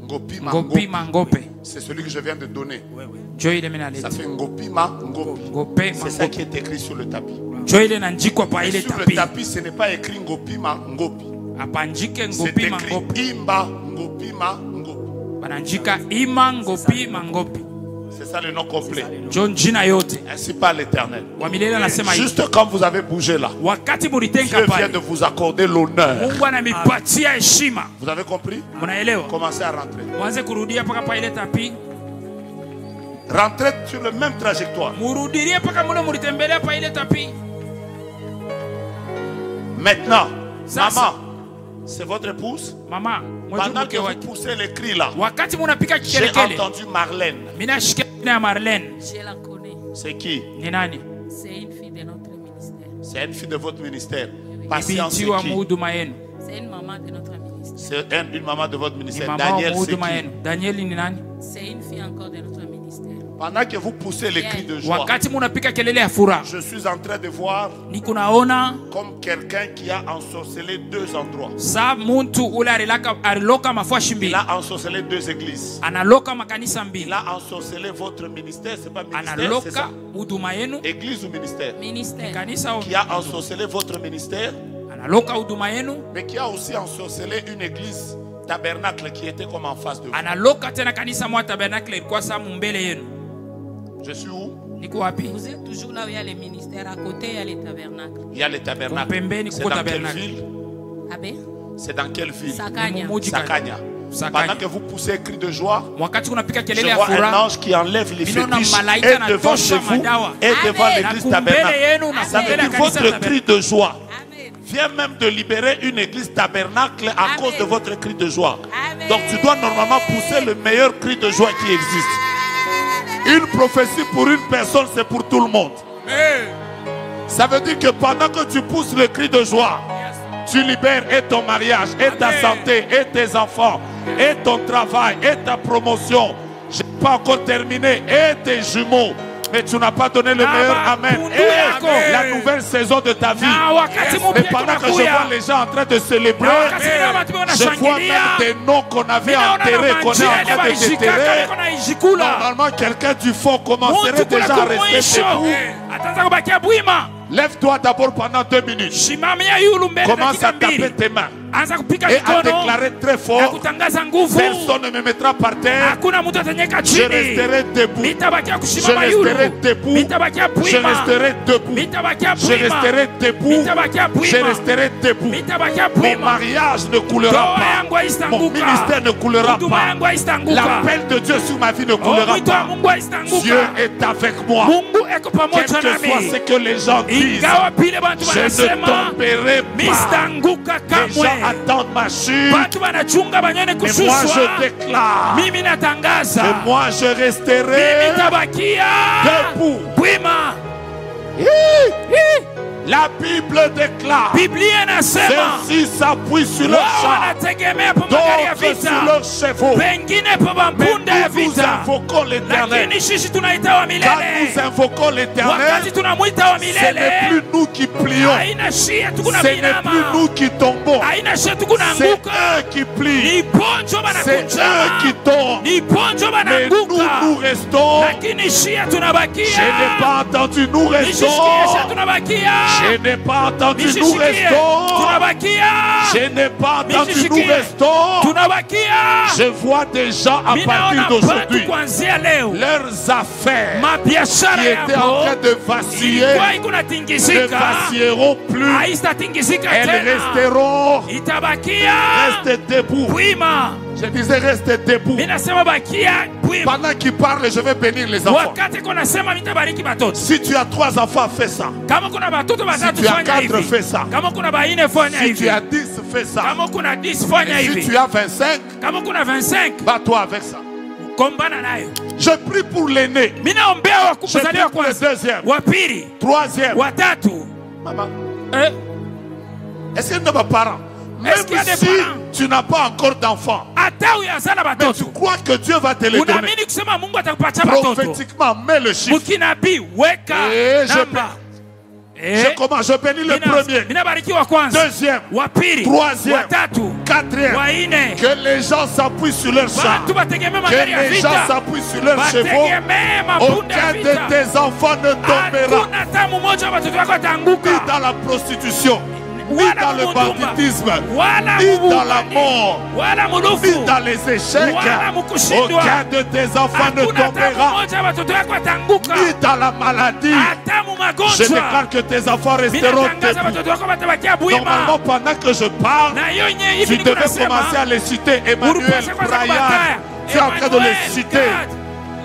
Ngopi, ma, Ngopi Ngopi. mangope. C'est celui que je viens de donner. Ouais, ouais. Joy ile mina Ça leta. fait Ngopi, ma, Ngopi. Ngope C'est ça mangope. qui est écrit sur le tapis. Joy ile nanjikwa pa Et ile sur le tapi. tapis, ce n'est pas écrit Ngopi, ma, Ngopi. Apanjike C'est ngopi écrit mangope. Imba, Ngopi, ma, Ngopi. Bananjika ima ngopi mangopi. C'est ça le nom complet. John jina yote. Ainsi par l'Éternel. Wa milele anasema hivi. Juste comme vous avez bougé là, Wakati mulitenga Dieu vient pale. de vous accorder l'honneur. Mungu anamipatia heshima. Vous avez compris? Mnaelewa? Commencez à rentrer. Mwanze kurudia paka pa ile tapi. Rentrez sur le même trajectoire. Murudirie paka mule mulitembelea pa ile tapi. Maintenant, Ça, maman, c'est votre épouse? Mama, Pendant que mwajubuke vous wake. poussez les cris là, Wakati munapika j'ai kikelekele. entendu Marlène. Mina shika ya Marlene. Je la connais. C'est qui? Ni nani? C'est une fille de notre ministère. C'est une fille de votre ministère. Patience, Binti c'est wa qui? muhuduma yenu. C'est une maman de notre ministère. C'est une maman de votre Ni ministère. mama wa Daniel, c'est muhuduma qui? yenu. Daniel ni nani? C'est une fille encore de notre ministère. Pendant que vous poussez les cris de joie, Wakati munapika kelele ya furaha. je suis en train de voir Niko naona comme quelqu'un qui a ensorcelé deux endroits. sa muntu ule aliloka mafashi Il mbili. a ensorcelé deux églises. Analoka makanisa Il mbili. a ensorcelé votre ministère, c'est pas ministère, c'est Analoka ça? huduma yenu. Église ou ministère? Ministère. Kanisa Qui a ensorcelé votre ministère, analoka huduma yenu. mais qui a aussi ensorcelé une église tabernacle qui était comme en face de vous. Analoka tena kanisa mwa tabernacle ilikuwa sa mbele yenu. Je suis où? Niko wapi? Vous êtes toujours là où il y a les ministères. À côté, il y a les tabernacles. Il y a les tabernacles. Kompembeni C'est kuko dans quelle tabernacle. ville? Abbé, C'est dans quelle ville? Sakanya. Mumuji Sakanya. Sakanya. Pendant que vous poussez un cri de joie, Wakati kunapika je kelele ya vois un furaha. ange qui enlève les Mino na fétiches malaika et devant anatosha chez vous madawa. et devant Amen. l'église Na kumbele tabernacle. yenu na Ça veut kumbele ya dire kanisa votre cri de joie Amen. vient même de libérer une église tabernacle à Amen. cause de votre cri de joie. Amen. Donc tu dois normalement pousser le meilleur cri de joie qui existe. Une prophétie pour une personne, c'est pour tout le monde. Ça veut dire que pendant que tu pousses le cri de joie, tu libères et ton mariage, et ta Amen. santé, et tes enfants, et ton travail, et ta promotion. Je n'ai pas encore terminé, et tes jumeaux. Mais tu n'as pas donné le meilleur Amen. Et la nouvelle saison de ta vie. Na wakati Mais mpya pendant que je kunakuya. vois les gens en train de célébrer, Na wakati na watu je vois wanashangilia. même des noms qu'on avait enterrés, qu'on est en train de déterrer. Normalement, quelqu'un du fond commencerait déjà à rester debout. ataanza kubakia bwima. Lève-toi d'abord pendant 2 minutes. Shimamia yulu mbele Commence à dakika taper mbili. tes mains Anza kupika et à mikono déclarer très na fort. kutangaza nguvu. Personne ne me mettra par terre. Hakuna mtu atanyeka Je chini. resterai debout. Mitabakia Je kushimama yulu. resterai debout. Mitabakia Je bwima. resterai debout. Mitabakia Je bwima. resterai debout. Mitabakia Je bwima. resterai debout. Mitabakia Mon bwima. mariage ne coulera Ndoa yangu pas. haistanguka. Mon ministère ne coulera Huduma pas. yangu haistanguka. L'appel de Dieu sur ma vie ne Oh, coulera mwito wa pas. Mungu haistanguka. Dieu est avec moi. Mungu eko Quel pamoja que soit ce nami. que les gens disent, Ingawa pile bantu je ne wanasema tomberai pas. mistanguka Les gens kamwe. attendent ma chute. Bantu wanachunga banyone Mais moi kushushwa. je déclare. Mimi natangaza. Et moi je Mimi resterai tabakia debout. bwima. La Bible déclare, Biblia inasema ceux-ci s'appuient sur leur wao char, wanategemea po magari ya d'autres sur vita, leurs chevaux. pengine po Mais mapunda ya nous vita, invoquons l'Éternel. lakini sisi tunaita wa Quand milele. nous invoquons l'Éternel, Wakati tunamwita wa ce n'est milele, plus nous qui plions, haina shia tukuna ce n'est plus binama, nous qui tombons, haina shia c'est tukunaanguka, eux qui plient, ni ponjo c'est eux qui banakunjama, tombent. ni ponjo Mais nous, nous banaanguka, restons. lakini shia Je tunabakia. n'ai pas entendu, nous Nishishikie restons. shia tunabakia. Je n'ai pas entendu, nous Nishishikie restons. tunabakia. Je n'ai pas entendu, nous Nishishikie restons. tunabakia. Je vois des gens à partir Minaona batu d'aujourd'hui, kuanzia leo leurs affaires mabiashara qui étaient en yao train de vaciller ilikuwa iko ne natingizika, vacilleront plus. haitatingizika Elles tena, resteront. itabakia Restez debout. bwima. Je disais restez debout. Minasema bakia bwima. Pendant qu'ils parlent, je vais bénir les enfants. Wakati kuna sema mitabariki batoto. Si tu as 3 enfants, fais ça. Kama kuna batoto batatu tu as fanya 4, hivi. fais ça. Kama kuna baine fanya Si tu hivi. as 10, fais ça. Kama kuna 10 fanya Et si hivi. tu as 25, Kama kuna 25 bats-toi avec ça. kombana nayo. Je prie pour l'aîné. Minaombea Je wakuzaliwa prie pour le kwanza, deuxième, wa pili, troisième. wa tatu. Maman, Eh, est-ce qu'il y a des parents? Même Est-ce qu'il y a des si parents? tu n'as pas encore d'enfant, hata uyazala mais tu batoto. crois que Dieu va te les donner. Unaamini kusema Mungu atakupatia batoto. Prophétiquement, mets le chiffre. Mukinabii weka Eh, je namba. Je commence, je bénis le premier, Minabariki wa kwanza, deuxième, wa pili, troisième, wa tatu, quatrième. wa ine. Que les gens s'appuient sur leur char. Watu bategemea Que magari ya les gens vita. s'appuient sur leurs chevaux. Bategemea mapunda ya Aucun vita. de tes enfants ne tombera Hakuna hata mmoja wa watoto wako ni ataanguka. dans la prostitution, ni Wala dans le mudumba. banditisme, Wala ni dans la mubani. mort, Wala ni mulufu. dans les échecs. Wala mukushindwa. Aucun de tes enfants ne Hakuna hata tombera mmoja wa watoto wako ataanguka. ni dans la maladie. Hata mu Je magonjwa. déclare que tes enfants resteront Minatangaza debout. watoto wako batabakia bwima. Normalement, pendant que je parle, Na hiyo yenyewe hivi tu niko devais nasema. commencer à les citer. Emmanuel, Ulipaswa kwanza Brian, kubataya. tu es en train de les Emmanuel, citer. God,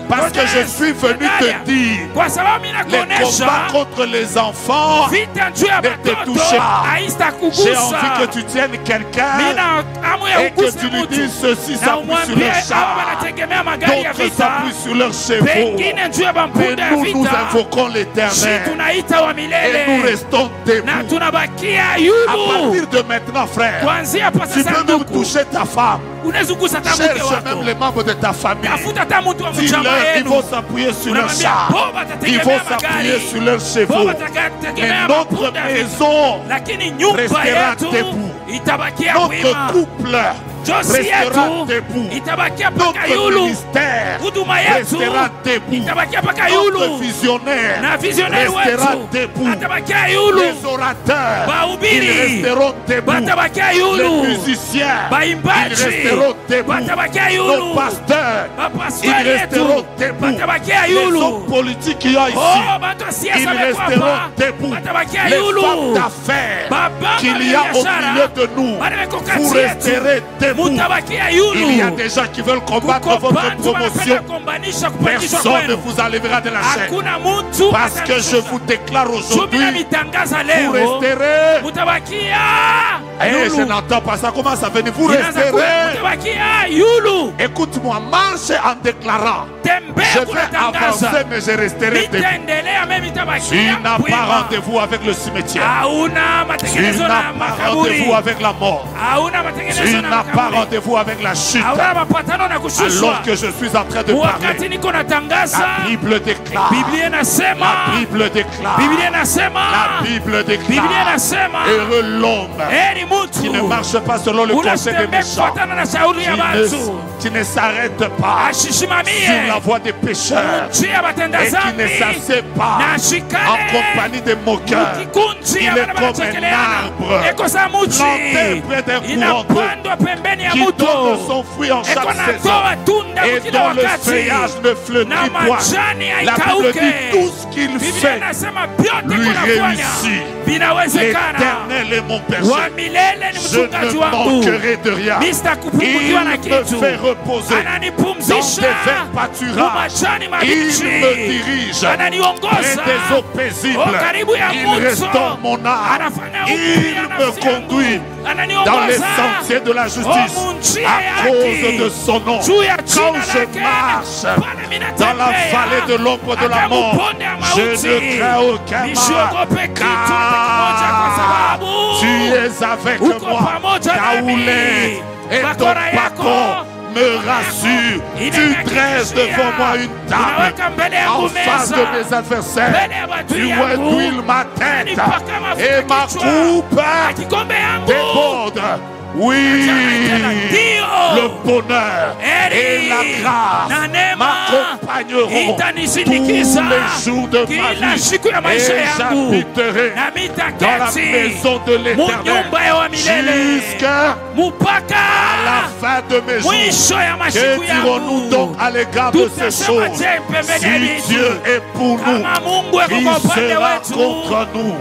Parce que je suis venu Natalia. te dire, Kwa sababu mimi les nakuonesha combats contre les enfants, vita juu ya ne te batoto touche pas. J'ai haitakugusa. envie que tu tiennes quelqu'un Mina amu ya et que ugusa tu lui mtu. dises ceci Na s'appuie sur umwambie leur hawa char, wanategemea magari ya d'autres vita. s'appuient sur leurs chevaux. Pengine juu ya Mais bampunda ya nous, nous vita. invoquons Shi l'Éternel tunaita wa et nous milele. restons debout. Na tunabakia À yulu. partir de maintenant, frère, Kuanzia hapa tu sasa peux même ndugu. toucher ta femme. Unaweza kugusa hata mke Cherche même wako. les membres de ta famille. Tafuta hata mtu wa mchama Dis-leur, ils yenu. vont s'appuyer sur leur Unamwambia char. boba Ils atategemea vont s'appuyer magari. sur leurs chevaux. Boba Mais atategemea notre mapunda ya vita. maison, Lakini nyumba restera yetu debout. itabakia notre wima. couple Josi restera yetu debout. itabakia paka Notre yulu. ministère Huduma yetu restera debout. itabakia paka Notre yulu. visionnaire Na visionnaire restera wetu debout. atabakia yulu. Les orateurs, Bahubiri ils resteront debout. batabakia Les yulu. musiciens, ils Baimbaji resteront debout. batabakia Nos yulu. pasteurs, ils Bapastori resteront yetu debout. batabakia Les yulu. hommes politiques qui ont ici, Oh, batu wa siasa ils wako resteront hapa debout. batabakia Les yulu. femmes d'affaires Baba qu'il y a au biashara, milieu de nous, bale beko kati vous yetu, resterez debout. mutabakia yulu. Il y a des gens qui veulent combattre Kuko votre bantu promotion. wanapenda kumbanisha kupandishwa Personne ne kwenu. vous enlèvera de la chaîne. Hakuna mtu Parce que je vous déclare Jumina aujourd'hui, mitangaza vous leo resterez. mutabakia Eh, je yulu. n'entends pas ça. Comment ça venir? Vous Inaanza kuwa resterez. mutabakia yulu. Écoute-moi, marche en déclarant. Tembea Je vais kunatangaza. avancer, mais je resterai debout. Nitaendelea mimi Tu nitabakia n'as pas wima. rendez-vous avec le cimetière. Hauna Tu matengenezo n'as na pas makaburi. rendez-vous avec la mort. Hauna Tu matengenezo na n'as pas makaburi. rendez-vous avec la chute. Hauna mapatano na kushushwa. Alors que je suis en train de Wakati parler, niko natangaza, la Bible déclare. Biblia inasema, La Bible déclare. Biblia inasema, La Bible Biblia déclare. inasema, Heureux l'homme heri qui ne mtu marche pas selon le conseil des unatembea méchants, kufuatana na shauri ya watu, qui ne s'arrête pas sur ashishimamie la voie des pécheurs njia ya watenda et qui ne dhambi s'assied pas na en ashikane compagnie des moqueurs. kikunji Il ya est wana comme un wanachekeleana. arbre Eko sa muchi planté près d'un courant d'eau inapandwa pembeni ya qui muto, donne son fruit en eko chaque saison natoa tunda et kila dont le wakati feuillage ne flétrit na point. majani La Bible haikauke. dit tout ce qu'il Biblia fait, inasema vyote lui kunafanya réussit. vinawezekana. l'Éternel est mon Wa berger. milele ni Je mchungaji ne wangu, manquerai de rien. mimi Il sitakupungukiwa na me kitu. fait reposer dans Ananipumzisha des verts pâturages. majani Il mabichi, me dirige près ananiongoza des eaux paisibles. karibu ya Il mto, restaure mon âme. anafanya Il upya me nafsi yangu, conduit dans les ananiongoza sentiers de la justice njia à ya cause haki. de son nom. Juu ya Quand jina je lake, marche pale mimi dans la natembea, vallée de l'ombre de la hata mort, mponde ya je mauti, ne crains aucun mal, nisiogope kitu car Tu es avec moi. Kaoulé et ton pardon me rassure. Tu dresses devant moi une table en face de mes adversaires. Tu huiles ma tête et ma coupe déborde. Oui, le bonheur et la grâce m'accompagneront tous les jours de ma vie et j'habiterai dans la maison de l'Éternel jusqu'à la fin de mes jours. Que dirons-nous donc à l'égard de ces choses? Si Dieu est pour nous, qui sera contre nous?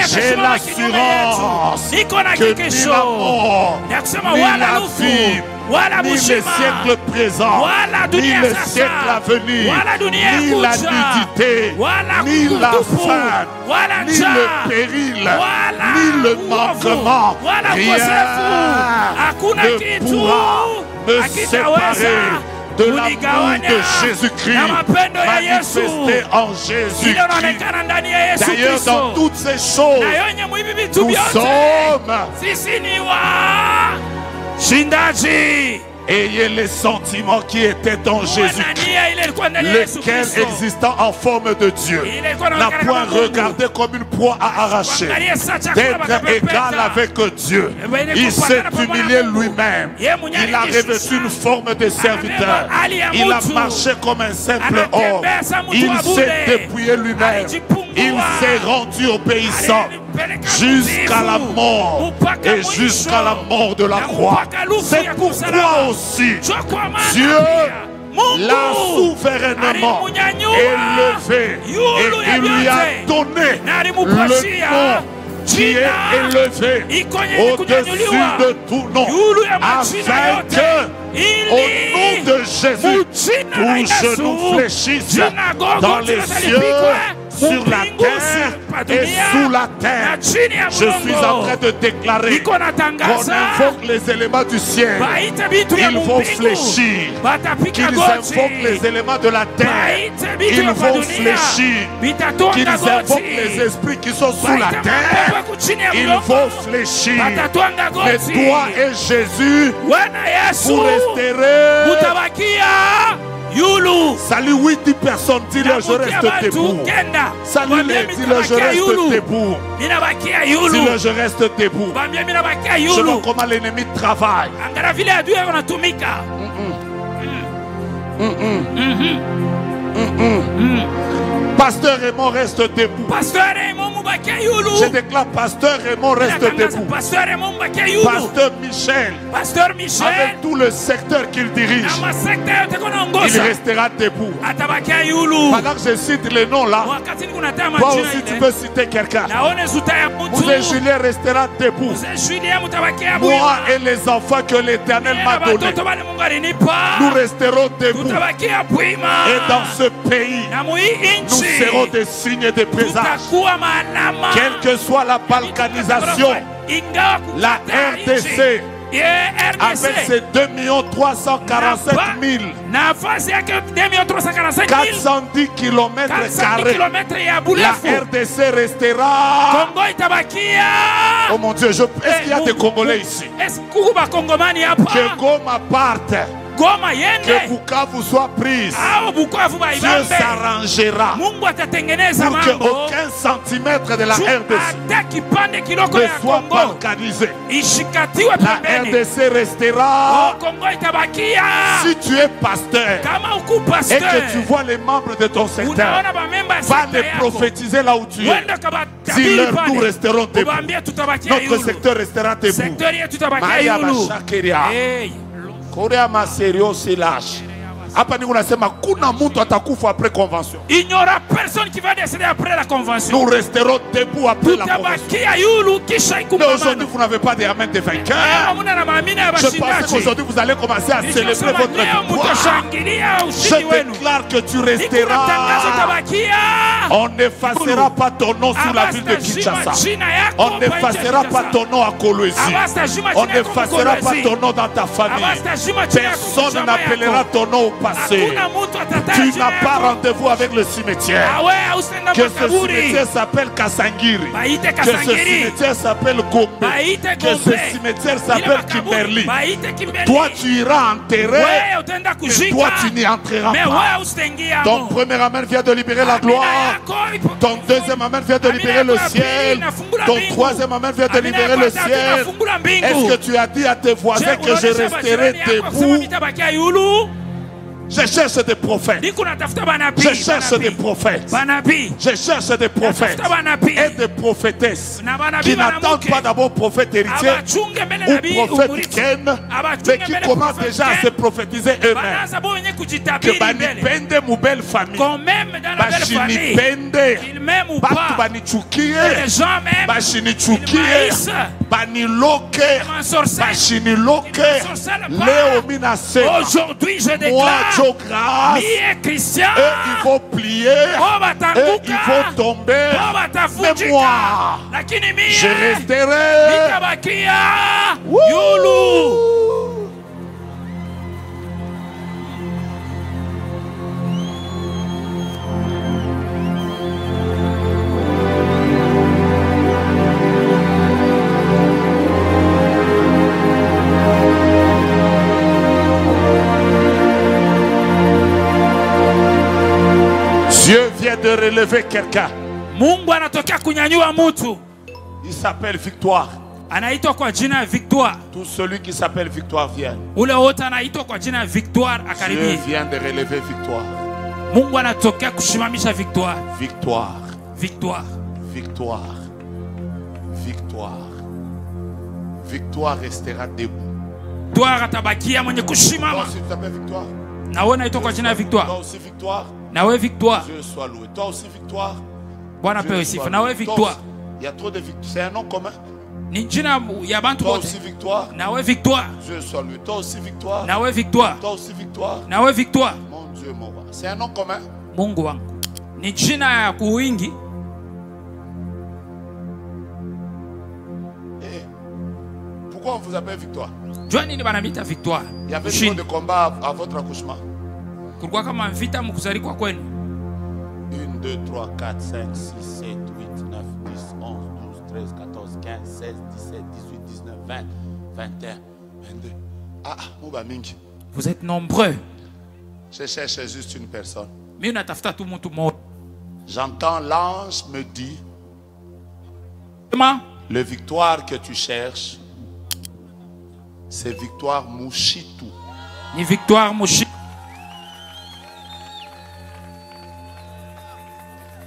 J'ai l'assurance que ni la mort, ni la vie, ni les siècles présents, ni les siècles à venir, ni la nudité, ni la faim, ni le péril, ni le manquement, rien ne pourra me séparer de l'amour de Jésus-Christ manifesté en Jésus-Christ. D'ailleurs, dans toutes ces choses, nous sommes. Ayez les sentiments qui étaient en Jésus-Christ, lequel existant en forme de Dieu n'a point regardé comme une proie à arracher, d'être égal avec Dieu. Il s'est humilié lui-même. Il a revêtu une forme de serviteur. Il a marché comme un simple homme. Il s'est dépouillé lui-même. Il s'est rendu obéissant jusqu'à la mort et jusqu'à la mort de la croix. C'est pourquoi aussi Dieu l'a souverainement élevé et il lui a donné le nom qui est élevé au-dessus de tout nom, afin que au nom de Jésus tout genou fléchisse dans les cieux, sur la terre et sous la terre. Je suis en train de déclarer qu'on invoque les éléments du ciel, ils vont fléchir. Qu'ils invoquent les éléments de la terre, ils vont fléchir. Qu'ils invoquent les esprits qui sont sous la terre, ils vont fléchir. Mais toi et Jésus, vous resterez. Salut 8 personnes, dis-le, je reste debout. Salut les, dis-le, je reste debout. Dis-le, je reste debout. Je vois comment l'ennemi travaille. Pasteur Raymond reste debout. Je déclare Pasteur Raymond reste debout. Pasteur Michel, avec tout le secteur qu'il dirige, il restera debout. Pendant que je cite les noms là, toi aussi tu peux citer quelqu'un. Mouzé Julien restera debout. Moi et les enfants que l'Éternel m'a donnés, nous resterons debout. Et dans ce pays, nous serons des signes et des présages. Quelle que soit la balkanisation, la RDC, avec ses 2 347 000 410 km², la RDC restera. Oh mon Dieu, est-ce qu'il y a des Congolais ici? Que Goma parte, que Bukavu soit prise, Dieu s'arrangera pour qu'aucun centimètre de la RDC ne soit balkanisé. La RDC restera. Si tu es pasteur et que tu vois les membres de ton secteur, va les prophétiser là où tu es. Dis-leur, nous resterons debout. Notre secteur restera debout. Maya Bashakeria. Korea Maserio se lâche. Hapa niko nasema kuna mtu atakufa après convention. Il n'y aura personne qui va décéder après la convention. Nous resterons debout après la convention. Mais aujourd'hui vous n'avez pas de amen de vainqueur. Je pense qu'aujourd'hui vous allez commencer à célébrer votre victoire. Je déclare que tu resteras. On n'effacera pas ton nom sur la ville de Kinshasa. On n'effacera pas ton nom à Kolwezi. On n'effacera pas ton nom dans ta famille. Personne n'appellera ton nom au passer. Tu n'as pas rendez-vous avec le cimetière. Que ce cimetière s'appelle Kasangiri. Que ce cimetière s'appelle Gombe. Que ce cimetière s'appelle Kimberly. Toi tu iras enterrer. Et toi tu n'y entreras pas. Ton premier amen vient de libérer la gloire. Ton deuxième amen vient de libérer le ciel. Ton troisième amen vient de libérer le ciel. Est-ce que tu as dit à tes voisins que je resterai debout? Je cherche des prophètes. Je cherche des prophètes. Je cherche des prophètes et des prophétesses qui n'attendent pas d'abord prophète héritier ou prophète ken, mais qui commencent déjà à se prophétiser eux-mêmes. Que bani pende mu belle famille, bashini pende, batu bani chukie, bashini chukie, bani loke, bashini loke, Léo minase. Aujourd'hui je déclare, grâce, et ils vont plier, et ils vont tomber, mais moi, je resterai. Dieu vient de relever quelqu'un. Mungu anatokea kunyanyua mtu. Il s'appelle Victoire. Anaitwa kwa jina Victoire. Tout celui qui s'appelle Victoire vient. Ule wote anaitwa kwa jina Victoire akaribia. Dieu vient de relever Victoire. Mungu anatokea kushimamisha Victoire. Victoire. Victoire. Victoire. Victoire. Victoire restera debout. Victoire atabakia mwenye kushimama. Toi aussi tu t'appelles Victoire. Na wewe unaitwa kwa jina Victoire. Toi aussi Victoire. Na wewe Victoire. Dieu soit loué. Toi aussi Victoire. Bwana pewe sifa. Na wewe Victoire. Il y a trop de victoires. C'est un nom commun. Ni jina ya bantu Toi wote. aussi Victoire. Na wewe Victoire. Dieu soit loué. Toi aussi Victoire. Na wewe Victoire. Toi aussi Victoire. Na wewe Victoire. Mon Dieu, mon roi. C'est un nom commun. Mungu wangu. Ni jina ya kuwingi. Pourquoi on vous appelle Victoire? Jua nini banamita Victoire? Il y avait trop de combats à votre accouchement. Kulikuwa kama vita mkuzalikwa kwenu. 1, 2, 3, 4, 5, 6, 7, 8, 9, 10, 11, 12, 13, 14, 15, 16, 17, 18, 19, 20, 21, 22. Ah, Mouba Mingi. Vous êtes nombreux. Je cherche juste une personne. Mais unatafuta tu mtu mmoja. J'entends l'ange me dire, le Victoire que tu cherches, c'est Victoire Mouchitou. Ni Victoire Mouchitou.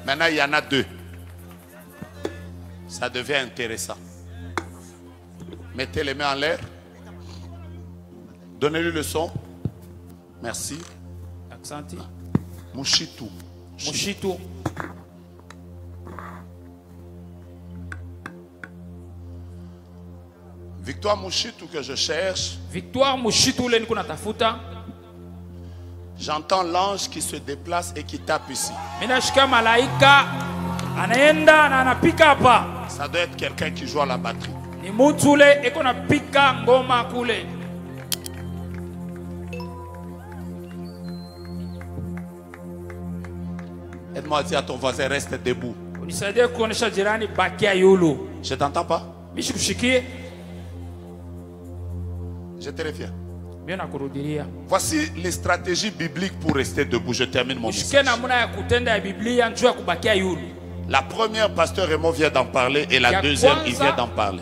Maintenant, il y en a deux. Ça devient intéressant. Mettez les mains en l'air. Donnez-lui le son. Merci. Accenti. Mouchitou. Mouchitou. Victoire Mouchitou que je cherche. Victoire Mouchitou le niko natafuta. J'entends l'ange qui se déplace et qui tape ici. Minashika malaika anaenda na anapika hapa. Ça doit être quelqu'un qui joue à la batterie. Ni mtu ule eko napika ngoma kule. Aide-moi à dire à ton voisin, reste debout. Unisaidie kuonesha jirani bakia yulu. Je t'entends pas? Mishikushikie. Je te reviens. Bien nakurudilia. Voici les stratégies bibliques pour rester debout. Je termine mon message. La première, pasteur Raymond vient d'en parler, et la deuxième, il vient d'en parler.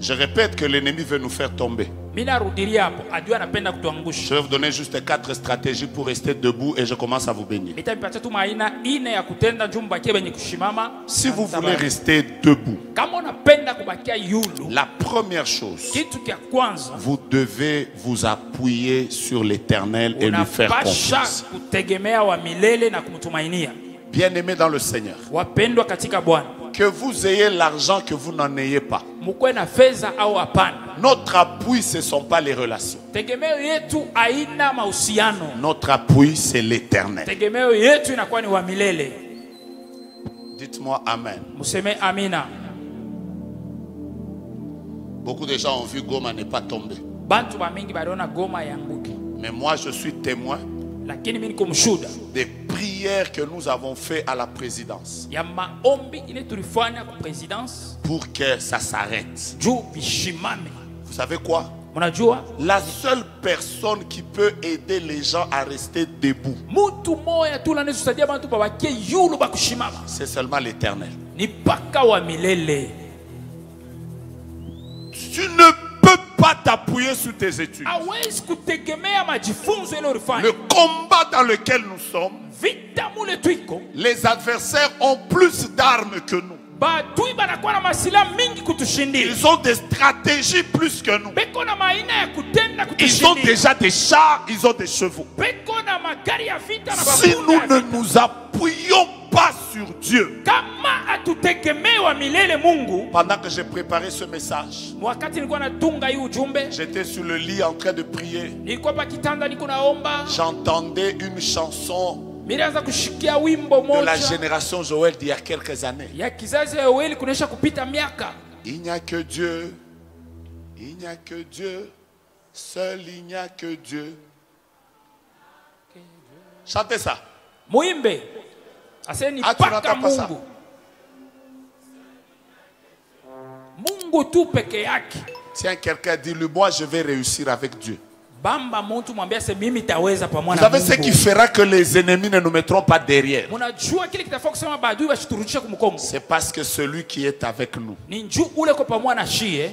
Je répète que l'ennemi veut nous faire tomber. Je vais vous donner juste 4 stratégies pour rester debout et je commence à vous bénir. Si vous voulez rester debout, la première chose, vous devez vous appuyer sur l'Éternel et lui faire confiance. Bien-aimés dans le Seigneur, que vous ayez l'argent, que vous n'en ayez pas, notre appui, ce ne sont pas les relations. Notre appui, c'est l'Éternel. Dites-moi Amen. Beaucoup de gens ont vu Goma n'est pas tombé. Bantu ba mingi baliona Goma yanguki. Mais moi, je suis témoin Lakini mimi niko mshuhuda des prières que nous avons fait à la présidence ya maombi ile tulifanya kwa présidence pour que ça s'arrête. juu bishimame. Vous savez quoi? Mnajua La seule personne qui peut aider les gens à rester debout, mutu moya tu la nesusaidia bantu babakie yulu bakushimama c'est seulement l'Éternel. ni paka wa milele. Tu ne peux pas t'appuyer sur tes études. Hawezi kutegemea majifunzo ile Le ulifanya. combat dans lequel nous sommes, Vita mule twiko les adversaires ont plus d'armes que nous. badui banakuwa na masila mingi kutushindia. Ils ont des stratégies plus que nous. Beko na maina ya kutenda Ils ont kutushindia. déjà des chars, ils ont des chevaux. Beko na magari ya vita na Si mabunda nous ya ne vita. nous appuyons pas sur Dieu, Kama atutegemee wa milele Mungu. pendant que j'ai préparé ce message, Wakati nilikuwa natunga hii ujumbe, j'étais sur le lit en train de prier. nilikuwa pa kitanda niko naomba, J'entendais une chanson nilianza kushikia wimbo de la moja génération Joël d'il y a quelques années. ya kizazi ya Yoeli kunesha kupita miaka. Il n'y a que Dieu, il n'y a que Dieu, seul il n'y a que Dieu. Chantez ça. Muimbe aseni Ah, tu paka n'entends pas ça? Mungu. Mungu tu peke yake. Tiens, quelqu'un dit-lui, moi je vais réussir avec Dieu. Bamba mtu mwambia se mimi taweza pamoja Vous na savez ce qui Mungu. fera que les ennemis ne nous mettront pas derrière? Munajua kile kitafaa kusema badui washiturudishe kumkomo. C'est parce que celui qui est avec nous. Ni njuu ule kwa pamoja na shie.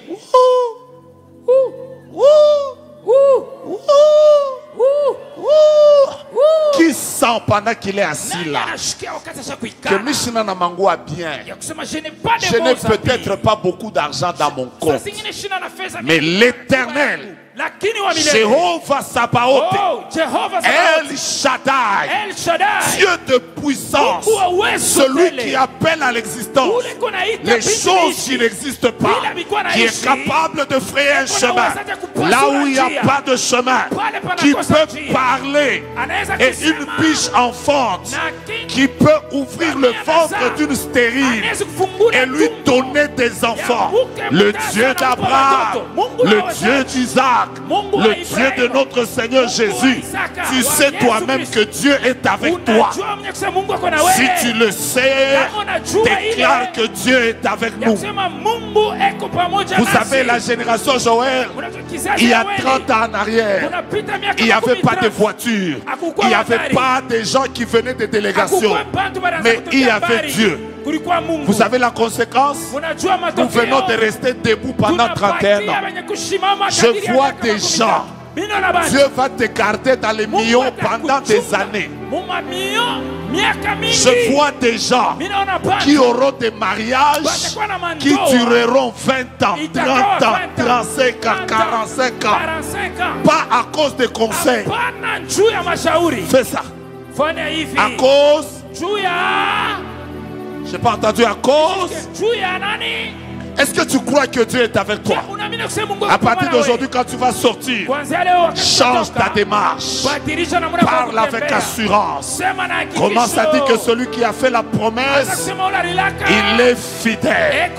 Qui sent pendant qu'il est assis là Anashikia wakati asha que kuikana. Mishina Namangua bien. Ya kusema je n'ai pas de Je n'ai bons habits. peut-être pas beaucoup d'argent dans mon Saa compte, zingine shina na fedha mais mingi. l'Éternel, Lakini wa milele. Jéhovah Sabaoth, Oh, Jehova El Sabaoth. Shaddai, El Shaddai. Dieu de puissance, Mungu wa uwezo celui tele. qui appelle à l'existence Ule kunaita les vitu choses hivi. qui n'existent pas, Bila bikuwa na qui est ishi. capable de frayer un Kuna chemin uwezaji kupasua là où il n'y a njia. pas de chemin, Pale pana qui kosa peut njia. parler, Anaweza et kusema. une biche enfante Na kingi. qui peut ouvrir le ventre d'une stérile Anaweza kufungula et lui tumbo. donner des enfants. Le Dieu d'Abraham, le Dieu d'Isaac, le Dieu de notre Seigneur Jésus. Tu sais toi-même que Dieu est avec toi. Unajua mwenye kusema Mungu ako na Si wewe. tu le sais, déclare que Dieu est avec Ya nous. kusema Mungu eko pamoja Vous nasi. savez, la génération Joël, Unajua kizazi il y a ya Yoeli. 30 ans en arrière, Unapita miaka il n'y avait pas de 30. voiture, Hakukuwa il n'y avait magari. pas de gens qui venaient des délégations, Hakukuwa bantu banaanza mais kutokea il y avait habari. Dieu. Kulikuwa Mungu. Vous savez la conséquence? Unajua Nous matokeo. venons de rester debout pendant 31 Tunabakia ans. wenye kusimama Je kadiri ya vois miaka des 15. gens. Mimi na basi. Dieu va te garder dans les millions pendant des années. Je vois des gens qui auront des mariages qui dureront 20 ans, 30 ans, 35 ans, 45 ans. Pas à cause des conseils. Fais ça. À cause. Je n'ai pas entendu à cause. Est-ce que tu crois que Dieu est avec toi? À partir d'aujourd'hui, quand tu vas sortir, change ta démarche. Parle avec assurance. Commence à dire que celui qui a fait la promesse, il est fidèle.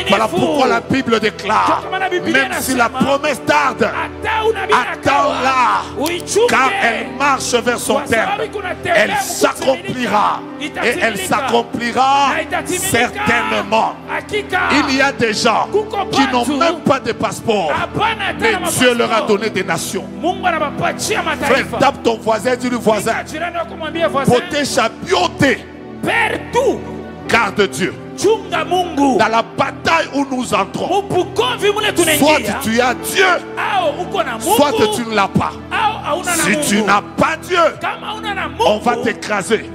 Voilà pourquoi la Bible déclare, même si la promesse tarde, attends-la, car elle marche vers son terme. Elle s'accomplira. Et elle s'accomplira certainement. Il y a des gens qui n'ont même pas de passeport, mais Dieu leur a donné des nations. Frère, tape ton voisin, dis-lui voisin, Poté Chabioté, garde Dieu. Dans la bataille où nous entrons, soit tu as Dieu, soit tu ne l'as pas. Si tu n'as pas Dieu, on va t'écraser.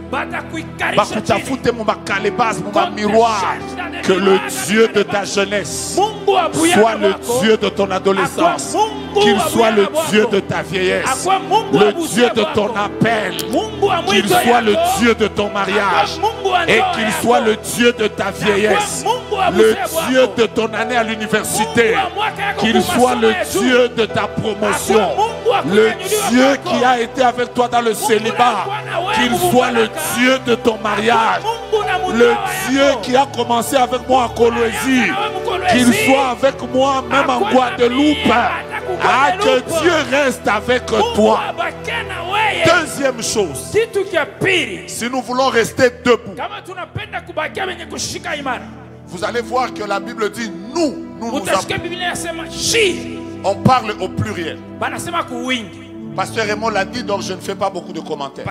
Que le Dieu de ta jeunesse soit le Dieu de ton adolescence, qu'il soit le Dieu de ta vieillesse, le Dieu de ton appel, qu'il soit le Dieu de ton mariage et qu'il soit le Dieu de ta vieillesse, le Dieu de ton année à l'université, qu'il soit le Dieu de ta promotion, le Dieu qui a été avec toi dans le célibat, qu'il soit le Dieu de ton mariage, le Dieu qui a commencé avec moi en Colosie, qu'il soit avec moi même en Guadeloupe. Ah, que Dieu reste avec toi. Deuxième chose, si nous voulons rester debout, vous allez voir que la Bible dit nous on parle au pluriel. Pasteur Raymond l'a dit, donc je ne fais pas beaucoup de commentaires.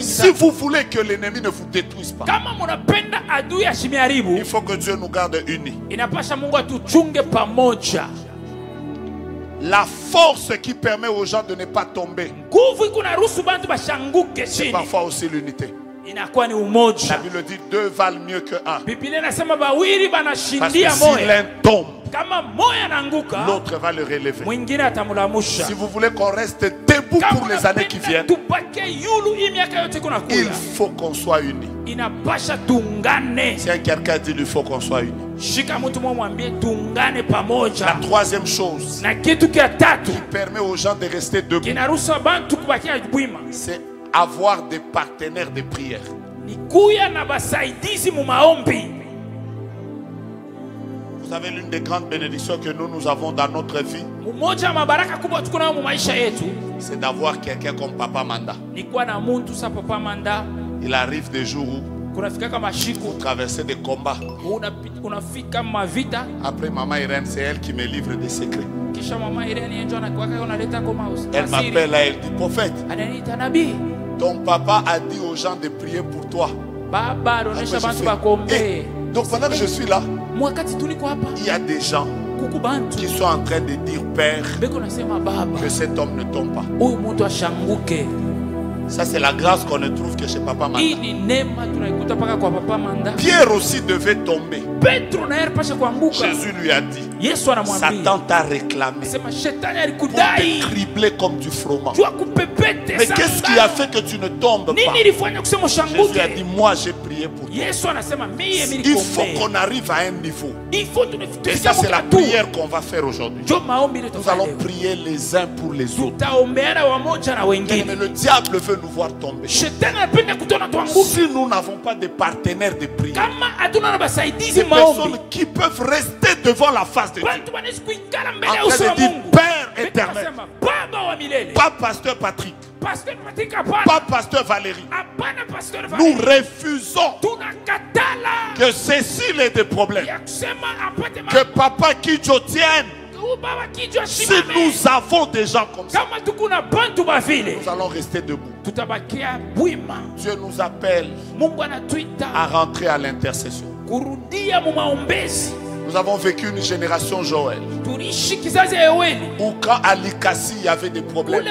Si vous voulez que l'ennemi ne vous détruise pas, il faut que Dieu nous garde unis. La force qui permet aux gens de ne pas tomber, c'est parfois aussi l'unité. La Bible dit 2 valent mieux que 1. Parce que si l'un tombe, l'autre va le relever. Si vous voulez qu'on reste debout pour les années qui viennent, il faut qu'on soit unis. Si quelqu'un dit il faut qu'on soit unis. La troisième chose qui permet aux gens de rester debout, c'est avoir des partenaires de prière. Vous savez, l'une des grandes bénédictions que nous avons dans notre vie, c'est d'avoir quelqu'un comme Papa Manda. Il arrive des jours où vous traversez des combats. Après Maman Irène, c'est elle qui me livre des secrets. Elle m'appelle là, elle dit prophète, ton papa a dit aux gens de prier pour toi. Donc pendant que je suis là, il y a des gens qui sont en train de dire Père, que cet homme ne tombe pas. Ça c'est la grâce qu'on ne trouve que chez Papa Manda. Pierre aussi devait tomber. Jésus lui a dit, Satan t'a réclamé pour te cribler comme du froment. Mais qu'est-ce qui a fait que tu ne tombes pas? Jésus a dit, moi j'ai prié pour toi. Il faut qu'on arrive à un niveau. Et ça c'est la prière qu'on va faire aujourd'hui. Nous allons prier les uns pour les autres. Mais le diable veut nous voir tomber. Si nous n'avons pas de partenaires de prière, des personnes qui peuvent rester devant la face de Dieu en train de dire Père éternel, pas Pasteur Patrick, pas Pasteur Valérie, nous refusons que Cécile ait des problèmes, que Papa Kidjo tienne. Si nous avons des gens comme ça, nous allons rester debout. Dieu nous appelle à rentrer à l'intercession. Nous avons vécu une génération Joël où quand à Likasi il y avait des problèmes,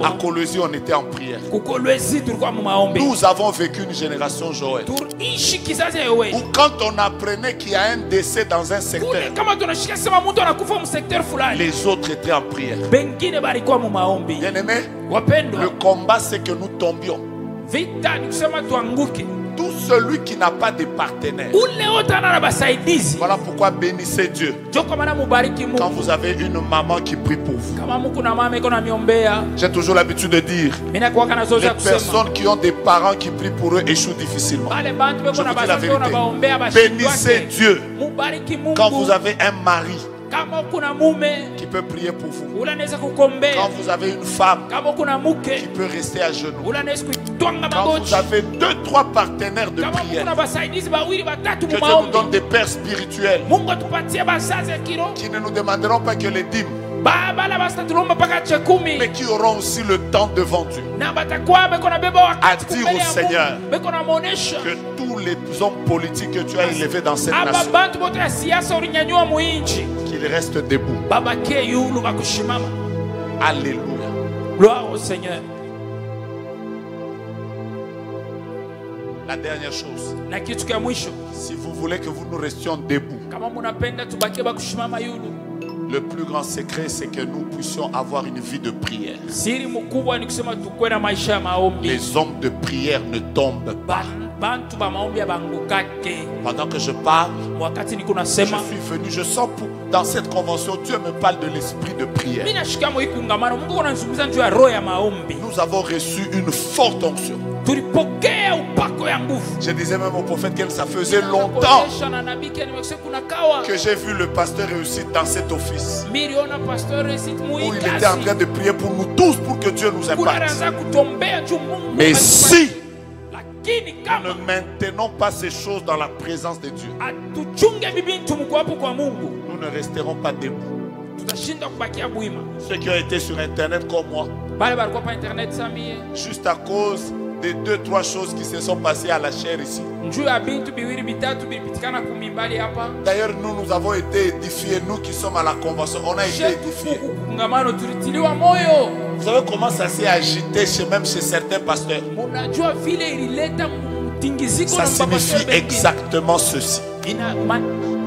à Colosie on était en prière. Nous avons vécu une génération Joël où quand on apprenait qu'il y a un décès dans un secteur, les autres étaient en prière. Bien-aimés, le combat c'est que nous tombions. Tout celui qui n'a pas de partenaire. Voilà pourquoi bénissez Dieu. Quand vous avez une maman qui prie pour vous. J'ai toujours l'habitude de dire, les personnes qui ont des parents qui prient pour eux échouent difficilement. Je vous dis la vérité. Bénissez Dieu quand vous avez un mari qui peut prier pour vous. Quand vous avez une femme qui peut rester à genoux. Quand vous avez 2-3 partenaires de prière, que Dieu nous donne des pères spirituels qui ne nous demanderont pas que les dîmes, mais qui auront aussi le temps devant Dieu à dire au Seigneur que tous les hommes politiques que tu as élevés dans cette nation, qu'ils restent debout. Alléluia. Gloire au Seigneur. La dernière chose, si vous voulez que nous restions debout, le plus grand secret, c'est que nous puissions avoir une vie de prière. Les hommes de prière ne tombent pas. Pendant que je parle, je suis venu, je sens dans cette convention, Dieu me parle de l'esprit de prière. Nous avons reçu une forte onction. tulipokea upako ya nguvu. Je disais même au prophète que ça faisait longtemps que j'ai vu le pasteur réussir dans cet office. Où il était en train de prier pour nous tous, pour que Dieu nous impacte. Mais si nous ne maintenons pas ces choses dans la présence de Dieu, nous ne resterons pas debout. Ceux qui ont été sur Internet comme moi, juste à cause des 2-3 choses qui se sont passées à la chair ici. D'ailleurs, nous avons été édifiés, nous qui sommes à la convention, on a été édifiés. Vous savez comment ça s'est agité même chez certains pasteurs? Ça signifie exactement ceci.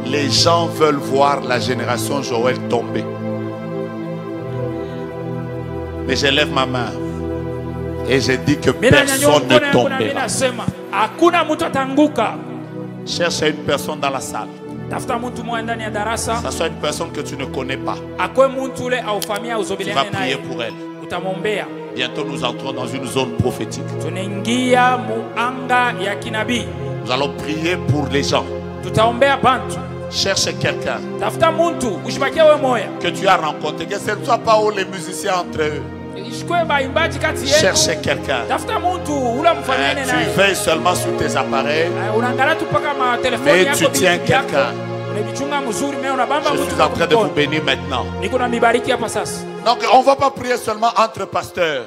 Les gens veulent voir la génération Joël tomber. Mais j'élève ma main et je dis que personne ne tombera. Cherche une personne dans la salle. Ça soit une personne que tu ne connais pas. Tu vas prier pour elle. Bientôt nous entrons dans une zone prophétique. Nous allons prier pour les gens. Cherche quelqu'un que tu as rencontré, que ce ne soit pas où les musiciens entre eux. Cherche quelqu'un. Tu veilles seulement sur tes appareils, mais tu tiens quelqu'un. Je suis en train de vous bénir maintenant. Donc on ne va pas prier seulement entre pasteurs.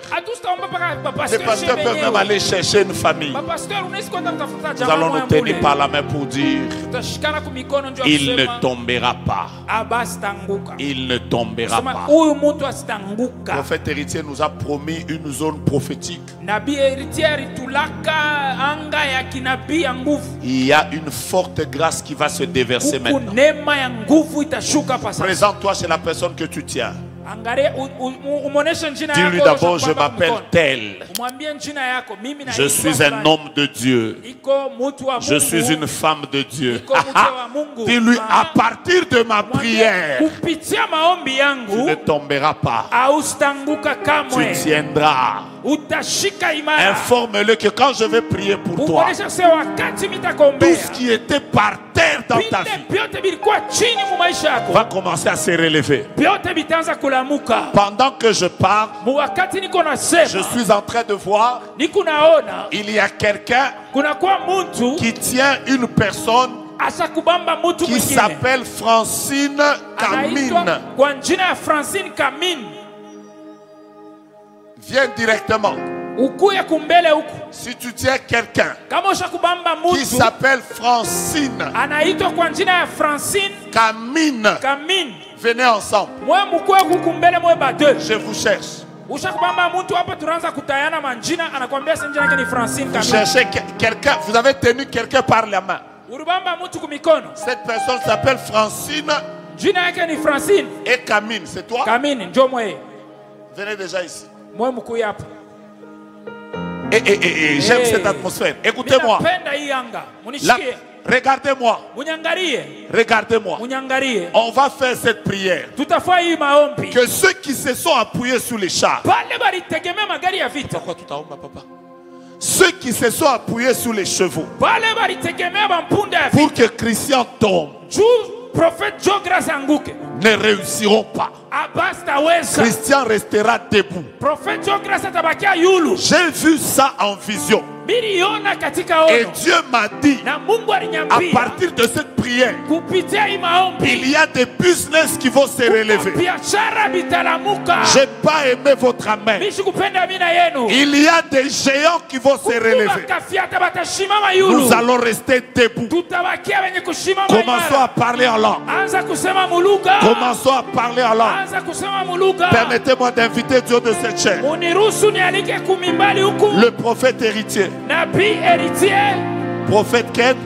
Les pasteurs peuvent même aller chercher une famille. Nous allons nous tenir par la main pour dire: il ne tombera pas. Il ne tombera pas. Le prophète héritier nous a promis une zone prophétique. Il y a une forte grâce qui va se déverser maintenant. Présente-toi chez la personne que tu tiens. Dis-lui d'abord: je m'appelle tel. Je suis un homme de Dieu. Je suis une femme de Dieu. Dis-lui: à partir de ma prière, tu ne tomberas pas. Tu tiendras. Informe-le que quand je vais prier pour toi, tout ce qui était par terre dans ta vie va commencer à se relever. Pendant que je parle, je suis en train de voir, il y a quelqu'un qui tient une personne qui s'appelle Francine Camine. Viens directement. Si tu tiens quelqu'un qui s'appelle Francine Camine, venez ensemble. Je vous cherche. Vous cherchez quelqu'un, vous avez tenu quelqu'un par la main. Cette personne s'appelle Francine et Camine. C'est toi? Venez déjà ici. J'aime cette atmosphère. Écoutez-moi. Regardez-moi. Regardez-moi. On va faire cette prière. Que ceux qui se sont appuyés sur les chars, ceux qui se sont appuyés sur les chevaux, pour que Christian tombe, ne réussiront pas. Christian restera debout. J'ai vu ça en vision. Et Dieu m'a dit, à partir de cette prière, il y a des business qui vont se relever. J'ai pas aimé votre amen. Il y a des géants qui vont se relever. Nous allons rester debout. Commençons à parler en langue. Commençons à parler en langue. Permettez-moi d'inviter Dieu de cette chaîne, le prophète héritier. Prophète Ken.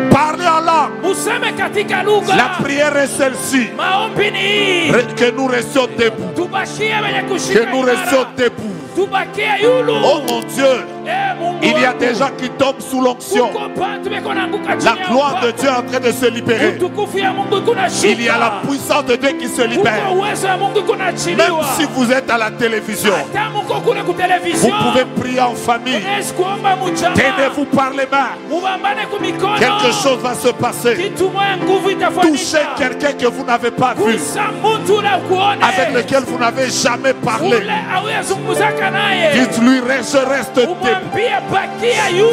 Parlez en langue. La prière est celle-ci. Que nous restions debout. Que nous restions debout. Oh mon Dieu. Il y a des gens qui tombent sous l'onction. La gloire de Dieu est en train de se libérer. Il y a la puissance de Dieu qui se libère. Même si vous êtes à la télévision, vous pouvez prier en famille. Tenez-vous par les mains. Quelque chose va se passer. Touchez quelqu'un que vous n'avez pas vu, avec lequel vous n'avez jamais parlé. Dites-lui, je reste debout.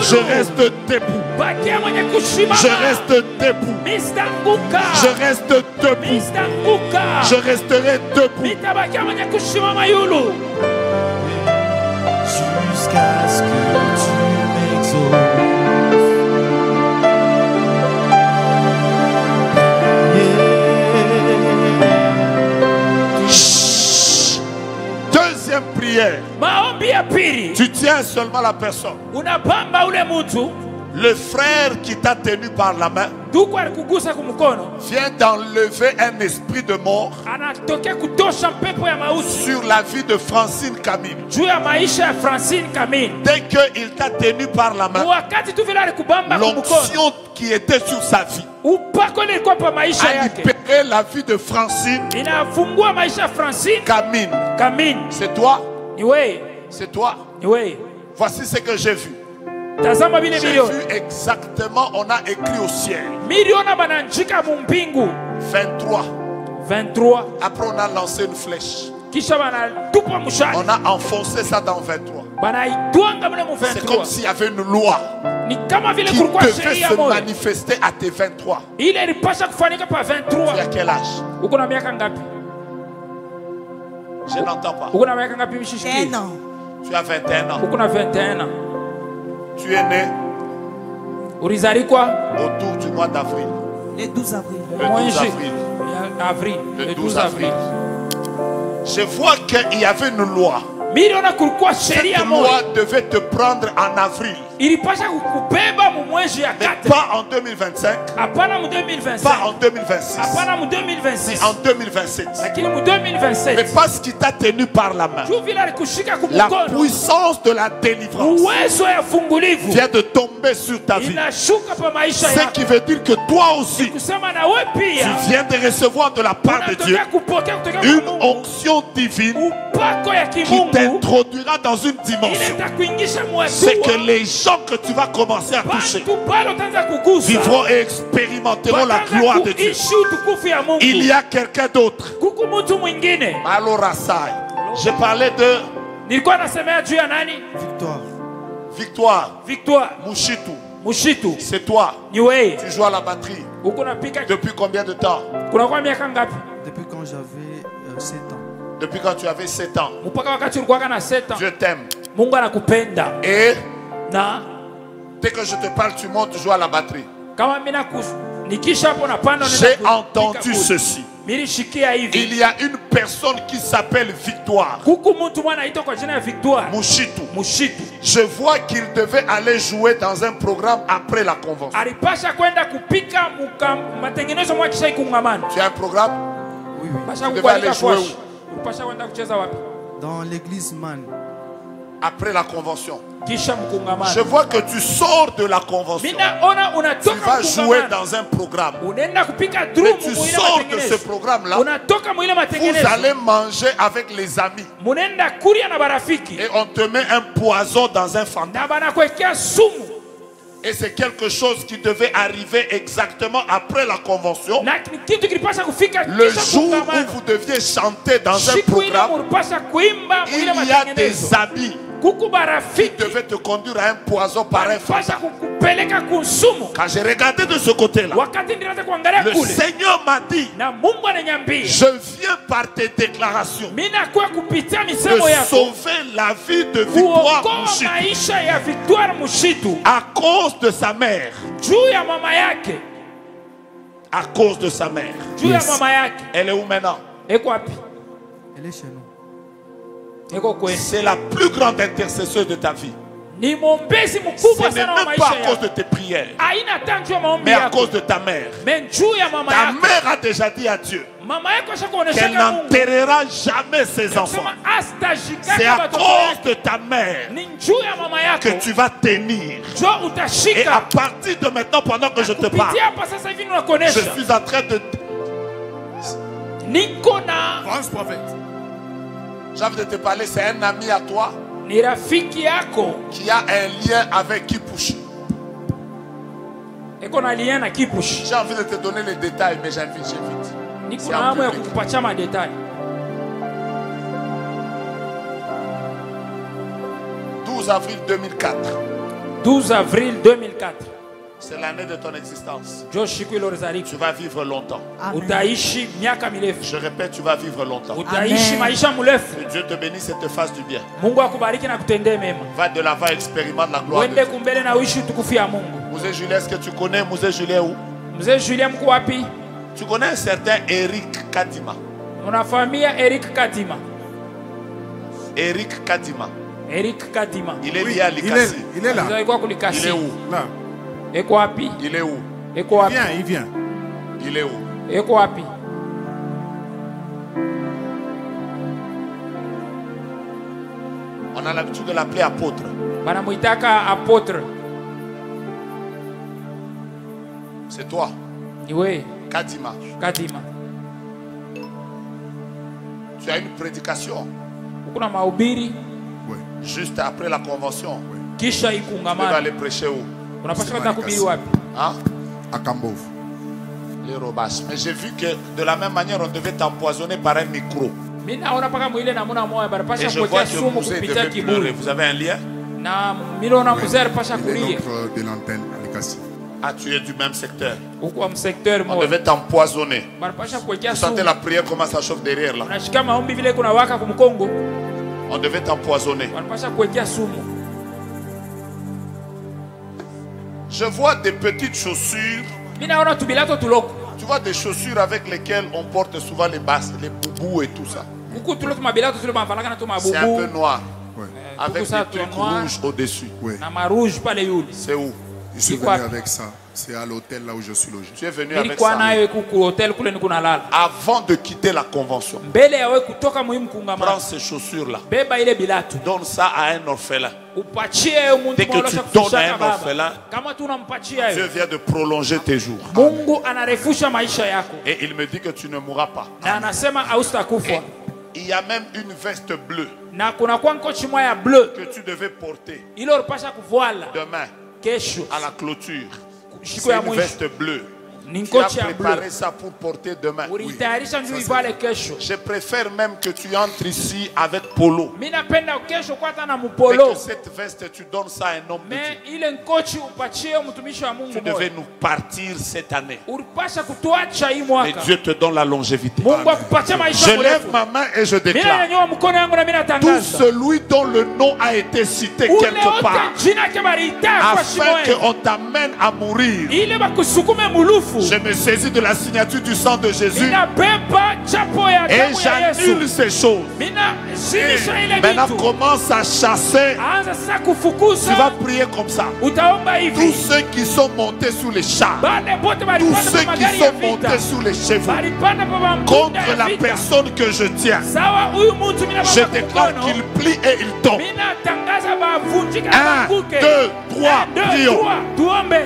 Je reste debout. Je reste debout. Je reste debout. Je resterai debout. Jusqu'à ce que tu m'exauces. Deuxième prière. Tu tiens seulement la personne. Le frère qui t'a tenu par la main vient d'enlever un esprit de mort sur la vie de Francine Camille. Dès qu'il t'a tenu par la main, l'onction qui était sur sa vie a libéré la vie de Francine Camille. C'est toi? C'est toi? Voici ce que j'ai vu. J'ai vu exactement, on a écrit au ciel 23. Après on a lancé une flèche. On a enfoncé ça dans 23. C'est comme s'il y avait une loi qui devait se manifester à tes 23. Tu as quel âge? Je n'entends pas. Tu as 21 ans. Tu es né autour du mois d'avril. Le 12 avril. Le 12 avril. Je vois qu'il y avait une loi. Cette loi devait te prendre en avril. Mais pas en 2025, pas en 2026, mais en 2027. Mais parce qu'il t'a tenu par la main, la puissance de la délivrance vient de tomber sur ta vie. Ce qui veut dire que toi aussi, tu viens de recevoir de la part de Dieu une onction divine qui t'introduira dans une dimension. C'est que les gens que tu vas commencer à toucher vivront et expérimenteront la gloire de Dieu. Il y a quelqu'un d'autre. Je parlais de Victoire. Mushitu. C'est toi. Tu joues à la batterie. Depuis combien de temps? Depuis quand j'avais 7 ans. Depuis quand tu avais 7 ans. Je t'aime. Et dès que je te parle, tu montes, tu joues à la batterie. J'ai entendu ceci. Il y a une personne qui s'appelle Victoire. Mushitu. Je vois qu'il devait aller jouer dans un programme après la convention. Tu as un programme? Oui. Tu devais aller jouer où? Dans l'église Man. Après la convention. Je vois que tu sors de la convention. Tu vas jouer dans un programme. Mais tu sors de ce programme-là. Vous allez manger avec les amis. Et on te met un poison dans un fantôme. Et c'est quelque chose qui devait arriver exactement après la convention. Le jour où vous deviez chanter dans un programme, il y a des amis qui devaient te conduire à un poison par un fantôme. Quand j'ai regardé de ce côté-là, le Seigneur m'a dit, je viens par tes déclarations de sauver la vie de Victoire Mushitu à cause de sa mère. À cause de sa mère. Yes. Elle est où maintenant? Elle est chez nous. C'est la plus grande intercesseuse de ta vie. Ni mwombezi Ce mkubwa n'est sana wa même pas maisha à cause de yako. tes prières, Haina tangu ya maombi mais à yako. cause de ta mère. Mais juu ya mama Ta yako. mère a déjà dit à Dieu Mama yako qu'elle ashakuonesha Mungu. n'enterrera jamais ses enfants. Sema astajikaka C'est à watoto cause yake. de ta mère Ni juu ya mama yako. que tu vas tenir. Jo Et à utashika. partir de maintenant, pendant que je te parle, Kupitia hapa sasa hivi je nakuonesha. suis en train de... Niko na France prophète. J'ai envie de te parler, c'est un ami à toi ni rafiki yako. qui a un lien avec Kipushi. Eko na lien na Kipushi. J'ai envie de te donner les détails, mais j'invite. Niko C'est na en hamu ya public. kukupatia madetali. 12 avril 2004, 12 avril 2004. c'est l'année de ton existence. Jo siku ilozalika. Tu vas vivre longtemps. Utaishi miaka mirefu. Je répète, tu vas vivre longtemps. Utaishi maisha mrefu. Que Dieu te bénisse et te fasse du bien. Mungu akubariki na kutendee mema. Va de l'avant, expérimente la gloire de Uende Dieu. kumbele na uishi utukufu ya Mungu. Mzee Julien, est-ce que tu connais Mzee Julien où? Mzee Julien mko wapi? Tu connais un certain Eric Kadima. Unafahamia Eric Kadima. Eric Kadima. Eric Kadima. Il est Oui, lié à l'Ikasi. il est là. Alikuwa Il kulikasi. est où? Là. Eko wapi? Il est où? Eko wapi? Il vient. Il est où? Eko wapi? On a l'habitude de l'appeler apôtre. Banamuitaka apôtre. C'est toi, Ni wewe Kadima. Kadima. Tu as une prédication Ukuna mahubiri juste après la convention. kisha Tu vas ikungamana. aller prêcher où? Unapaswa kwenda kuhubiri wapi? Hein? À Kambov. Les Robas. Mais j'ai vu que de la même manière, on devait t'empoisonner par un micro. Mimi naona paka mwile namuna moya Et barapasha je vois kuwekea que sumu Moussé kupitia devait pleurer. kiburi. Vous avez un lien? Na miliona mzee alipasha Il est kulia. notre de l'antenne à l'Ikasi. Ah, tu es du même secteur. Huko wa msekteur On moja. devait t'empoisonner. Barapasha kuwekea Vous sentez sumu. la prière comment ça chauffe derrière là? Unashika maombi vile kuna waka kumkongo. On devait t'empoisonner. Barapasha kuwekea sumu. Je vois des petites chaussures. Mimi naona tubilato tuloko. Tu vois des chaussures avec lesquelles on porte souvent les basses, les boubous et tout ça. Huko tuloto mabilato tule mavalaka na tu C'est un peu mabubu. noir. Ouais. Avec Tuko ça, des trucs noir. rouges au-dessus. Oui. Na marouge pale yule. C'est où? Je suis quoi? venu avec ça. C'est à l'hôtel là où je suis logé. Tu es venu avec Nilikuwa ça. nayo ku hotel kule niko nalala. Avant de quitter la convention, Mbele ya wewe kutoka muhimu prends kungamana. ces chaussures-là. Beba ile bilatu. Donne ça à un orphelin. Upachie muntu Dès que mmoja tu kufisha donnes à un baba. orphelin, Kama tu unampachia Dieu hiyo, vient de prolonger tes jours. Mungu anarefusha maisha yako. Et il me dit que tu ne mourras pas. Na anasema hautakufa. Et il y a même une veste bleue Na kuna kwa nkochi moya bleu que tu devais porter ile ulipasha kuvala demain kesho à la clôture. siku C'est ya une mwisho. veste bleue. Ni Tu as nkochi ya bleu. préparé ça pour porter demain. Ulitayarisha ndio ivale kesho. Je préfère même que tu entres ici avec polo. Mimi napenda kesho kwa hata na Et mupolo. que cette veste, tu donnes ça à un homme de Dieu. Mais ile nkochi upachie mtumishi wa Mungu Tu devais moja. nous partir cette année. Ulipasha kutuacha hii Et mwaka. Dieu te donne la longévité. Mungu akupatie Je maisha lève mrefu. ma main et je Mimi déclare. nanyanyua mkono yangu na mimi Tout natangaza. celui dont le nom a été cité Ule quelque part, wote jina yake baliita kwa shimo afin yenu. qu'on t'amène à mourir. Ile bakusukume mulufu. Je me saisis de la signature du sang de Jésus Ninabeba chapo ya et damu ya Yesu. j'annule ces choses. Mina zimisha ile Maintenant, vitu. commence à chasser. Anza sasa Tu vas kufukuza. prier comme ça. Utaomba Tous hivi. ceux qui sont montés sous les chars, Bale bote tous balipanda ceux kwa qui magari ya sont vita. montés sous les chevaux, Balipanda kwa mambunda contre ya la vita. personne que je tiens, Sawa huyu mtu mina je baba déclare kukono. qu'il plie et il tombe. Mina tangaza bavunjika Un, baanguke. 2, 3, 1, 2, prions. 3, tuombe.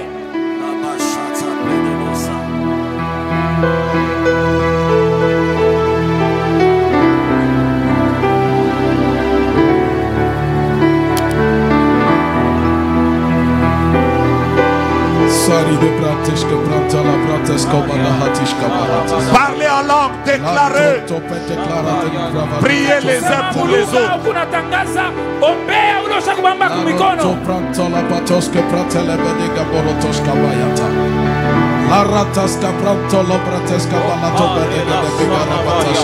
Sari de brates que branta la brates como la hatishka baratas. Parlez en langue, déclarez. Priez les uns pour les autres. Kunatangaza ombea ule ushakubamba kumikono. Pranto la patos que pratele bediga borotos kabayata. La ratas que pranto lo brates kabalato bediga de bigara batas.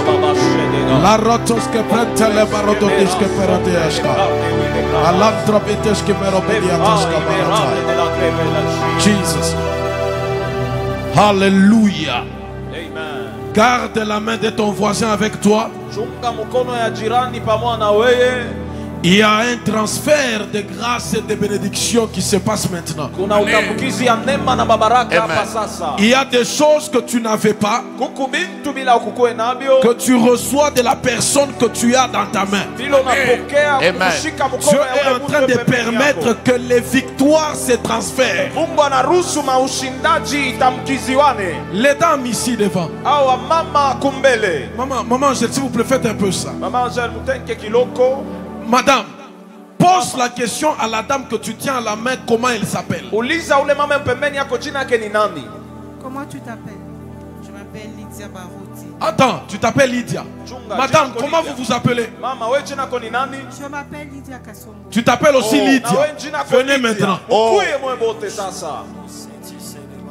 La rotos que prantele barodotis que peradiashka. Alantropites que merobediatas kabalata. Jesus. Alléluia. Garde la main de ton voisin avec toi. Chunga mkono ya jirani pamoja na wewe. Il y a un transfert de grâce et de bénédiction qui se passe maintenant. Kuna utambukizi ya neema na mabaraka Amen. hapa sasa. Il y a des choses que tu n'avais pas, Kuku bintu bila ukukuwe nabyo. que tu reçois de la personne que tu as dans ta main. Bilo napokea Amen. kushika Dieu mkono est ya en ule train de mtu pembeni permettre yako. que les victoires se transfèrent. Mungu anaruhusu maushindaji itamkiziwane. Les dames ici devant. Awa mama kumbele. Maman, s'il vous plaît, faites un peu ça. Mama Angel Mutenke Kiloko. Madame, pose la question à la dame que tu tiens à la main, comment elle s'appelle. Uliza ule mama pembeni yako jina yake ni nani? Comment tu t'appelles? Je m'appelle Lydia Barouti. Attends, tu t'appelles Lydia. Chunga, Madame, jina comment Lydia. vous vous appelez? Mama we jina yako ni nani? Je m'appelle Lydia Kassongo. Tu t'appelles aussi Oh. Na Lydia. we jina yako Venez Lydia. maintenant. Ukuye mwe bote sasa.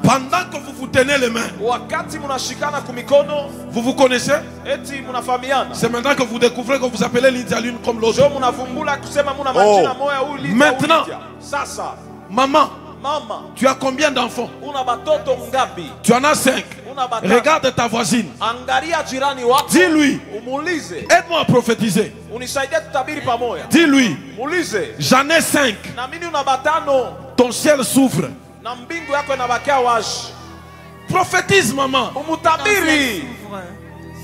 Pendant que vous vous tenez les mains, Wakati munashikana kumikono, vous vous connaissez? eti munafahamiana. C'est maintenant que vous découvrez que vous appelez Lydia l'une comme l'autre. Jo munavumbula kusema muna majina moya huyu Lydia. Maintenant. huyu Lydia. Sasa, Maman, mama, tu as combien d'enfants? una batoto ngapi? Tu en as 5. Una batano. Regarde ta voisine. Angalia jirani wako. Dis-lui, Umuulize. aide-moi à prophétiser. Unisaidie tutabiri pamoja. Dis-lui, Muulize. j'en ai 5. Na mimi una batano Ton ciel s'ouvre. na mbingu yako inabakia wazi. Prophétise, maman. Umutabiri.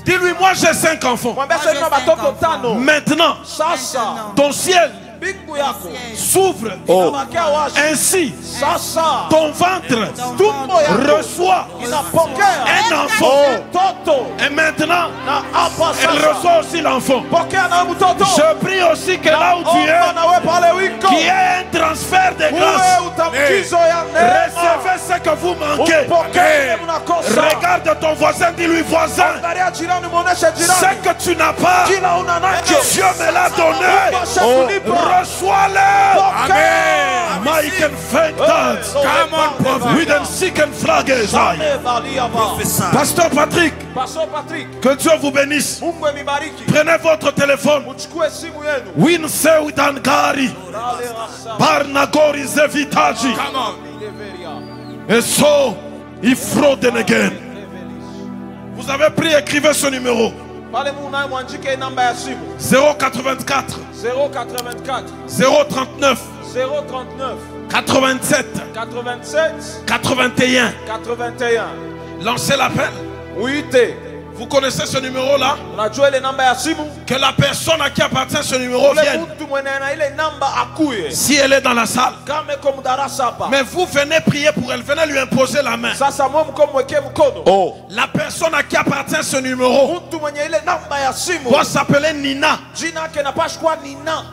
Dis-lui, moi j'ai 5 enfants. Mwambie Moi, sasa j'ai una 5 batoto enfants. tano. Maintenant, Sasa ton ciel mbingu yako s'ouvre. inabakia wazi. Ainsi, Sasa ton ventre tumbo yako reçoit inapokea un enfant. toto Et maintenant, na hapa elle sasa reçoit aussi l'enfant. pokea na mtoto. Je prie aussi que là où tu Omba es, na we pale wiko. qu'il y ait un transfert de grâce. Uwe utamkizo ya neema. Recevez ce que vous manquez. Upokee mnakosa. Regarde ton voisin, dis-lui voisin. Angalia jirani muoneshe Ce jirani. que tu n'as pas, Kila una nacho. Dieu me l'a donné. Reçois-le. Amen. Michael thank God. Come on, prophet. With a sick and flag aside. Pasteur Patrick, Pastor Patrick, que Dieu vous bénisse. Mungu emibariki. Prenez votre téléphone. Mchukue simu yenu. Winse Widangari. Barnagori Zevitaji. Et so, il fraude again. Vous avez pris, écrivez ce numéro. Pale muna mwandike namba ya simu 084 084 039 039 87 87 81. 81. Lancez l'appel. Uite. Vous connaissez ce numéro-là? Unajua ile namba ya simu? Que la personne à qui appartient ce numéro Ule vienne. mtu mwenye na ile namba akuye. Si elle est dans la salle. Kama iko mdarasa hapa. Mais vous venez prier pour elle. Venez lui imposer la main. Sasa mwe mko mwekee mkono. Oh. La personne à qui appartient ce numéro Mtu mwenye ile namba ya simu. doit s'appeler Nina. Jina yake napasha kuwa Nina.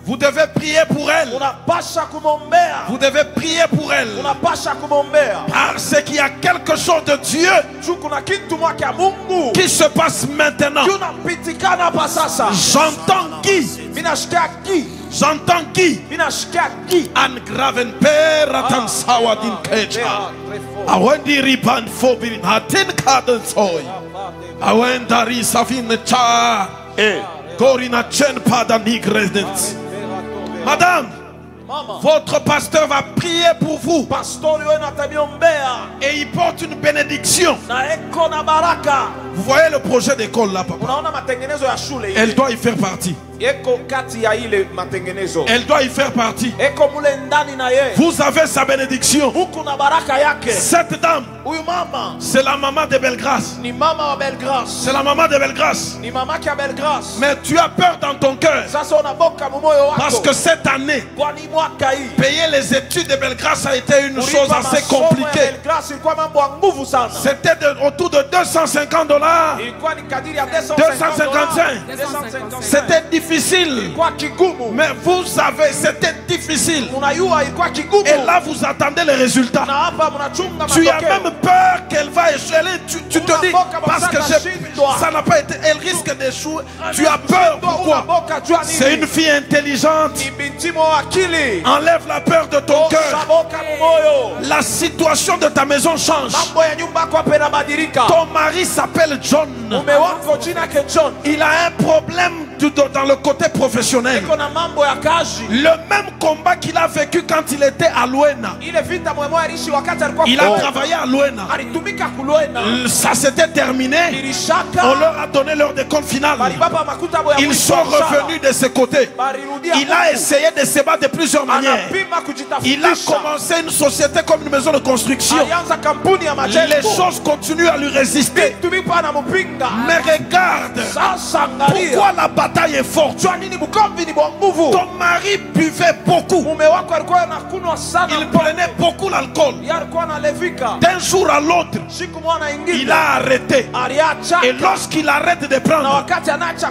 Vous devez prier pour elle. Unapasha kumwombea. Vous devez prier pour elle. Unapasha kumwombea. Parce qu'il y a quelque chose de Dieu Juu kuna kitu mwake ya Mungu. qui se passe maintenant. Kinapitikana hapa sasa. J'entends qui? Minashikia ki. J'entends qui? Minashikia ki. An graven pera sawadin kecha. Awendi riban fobirin hatin kaden soy. Awendari safin cha. Gorina chen pada nigredens. Madame, Mama, votre pasteur va prier pour vous. pastori wenu atamiombea. Et il porte une bénédiction. Na eko na baraka. Vous voyez le projet d'école là, papa? Unaona matengenezo ya shule Elle ile. doit y faire partie. Eko kati ya ile matengenezo. Elle doit y faire partie. Eko mule ndani na ye. Vous avez sa bénédiction. Huku na baraka yake. Cette dame, Huyu mama c'est la maman de Bellegrâce. ni mama wa Bellegrâce. C'est la maman de Bellegrâce. Ni mama ya Bellegrâce. Mais tu as peur dans ton cœur. Sasa unaboka mumoyo wako. Parce que cette année, kwani mwaka hii payer les études de Bellegrâce a été une chose kulipa assez masomo ya compliquée. Bellegrâce ilikuwa mambo ya nguvu sana. C'était autour de $250. Ilikuwa ni kadiri ya 255. 255. C'était difficile. Ilikuwa kigumu. Mais vous savez, c'était difficile. Unayua ilikuwa kigumu. Et là, vous attendez les résultats. Na hapa mnachunga Tu as matokeo. même peur qu'elle va échouer. Tu te dis, parce que ça n'a pas été, elle risque d'échouer. Tu as peur. Pourquoi? Unaboka jua nini? C'est une fille intelligente. Ni binti mwa akili. Enlève la peur de ton cœur. Ushaboka mumoyo. La situation de ta maison change. Mambo ya nyumba yako yanabadilika. Ton mari s'appelle John. Mume wako jina yake John. Il a un problème dans le côté professionnel. Le même combat qu'il a vécu quand il était à Luena. Il a travaillé à Luena. Ça s'était terminé. On leur a donné leur décompte final. Ils sont revenus de ce côté. Il a essayé de se battre de plusieurs manières. Il a commencé une société comme une maison de construction. Les choses continuent à lui résister. Mais regarde, pourquoi la bataille est forte. Ton mari buvait beaucoup. Il prenait beaucoup l'alcool. D'un jour à l'autre, il a arrêté. Et lorsqu'il arrête de prendre,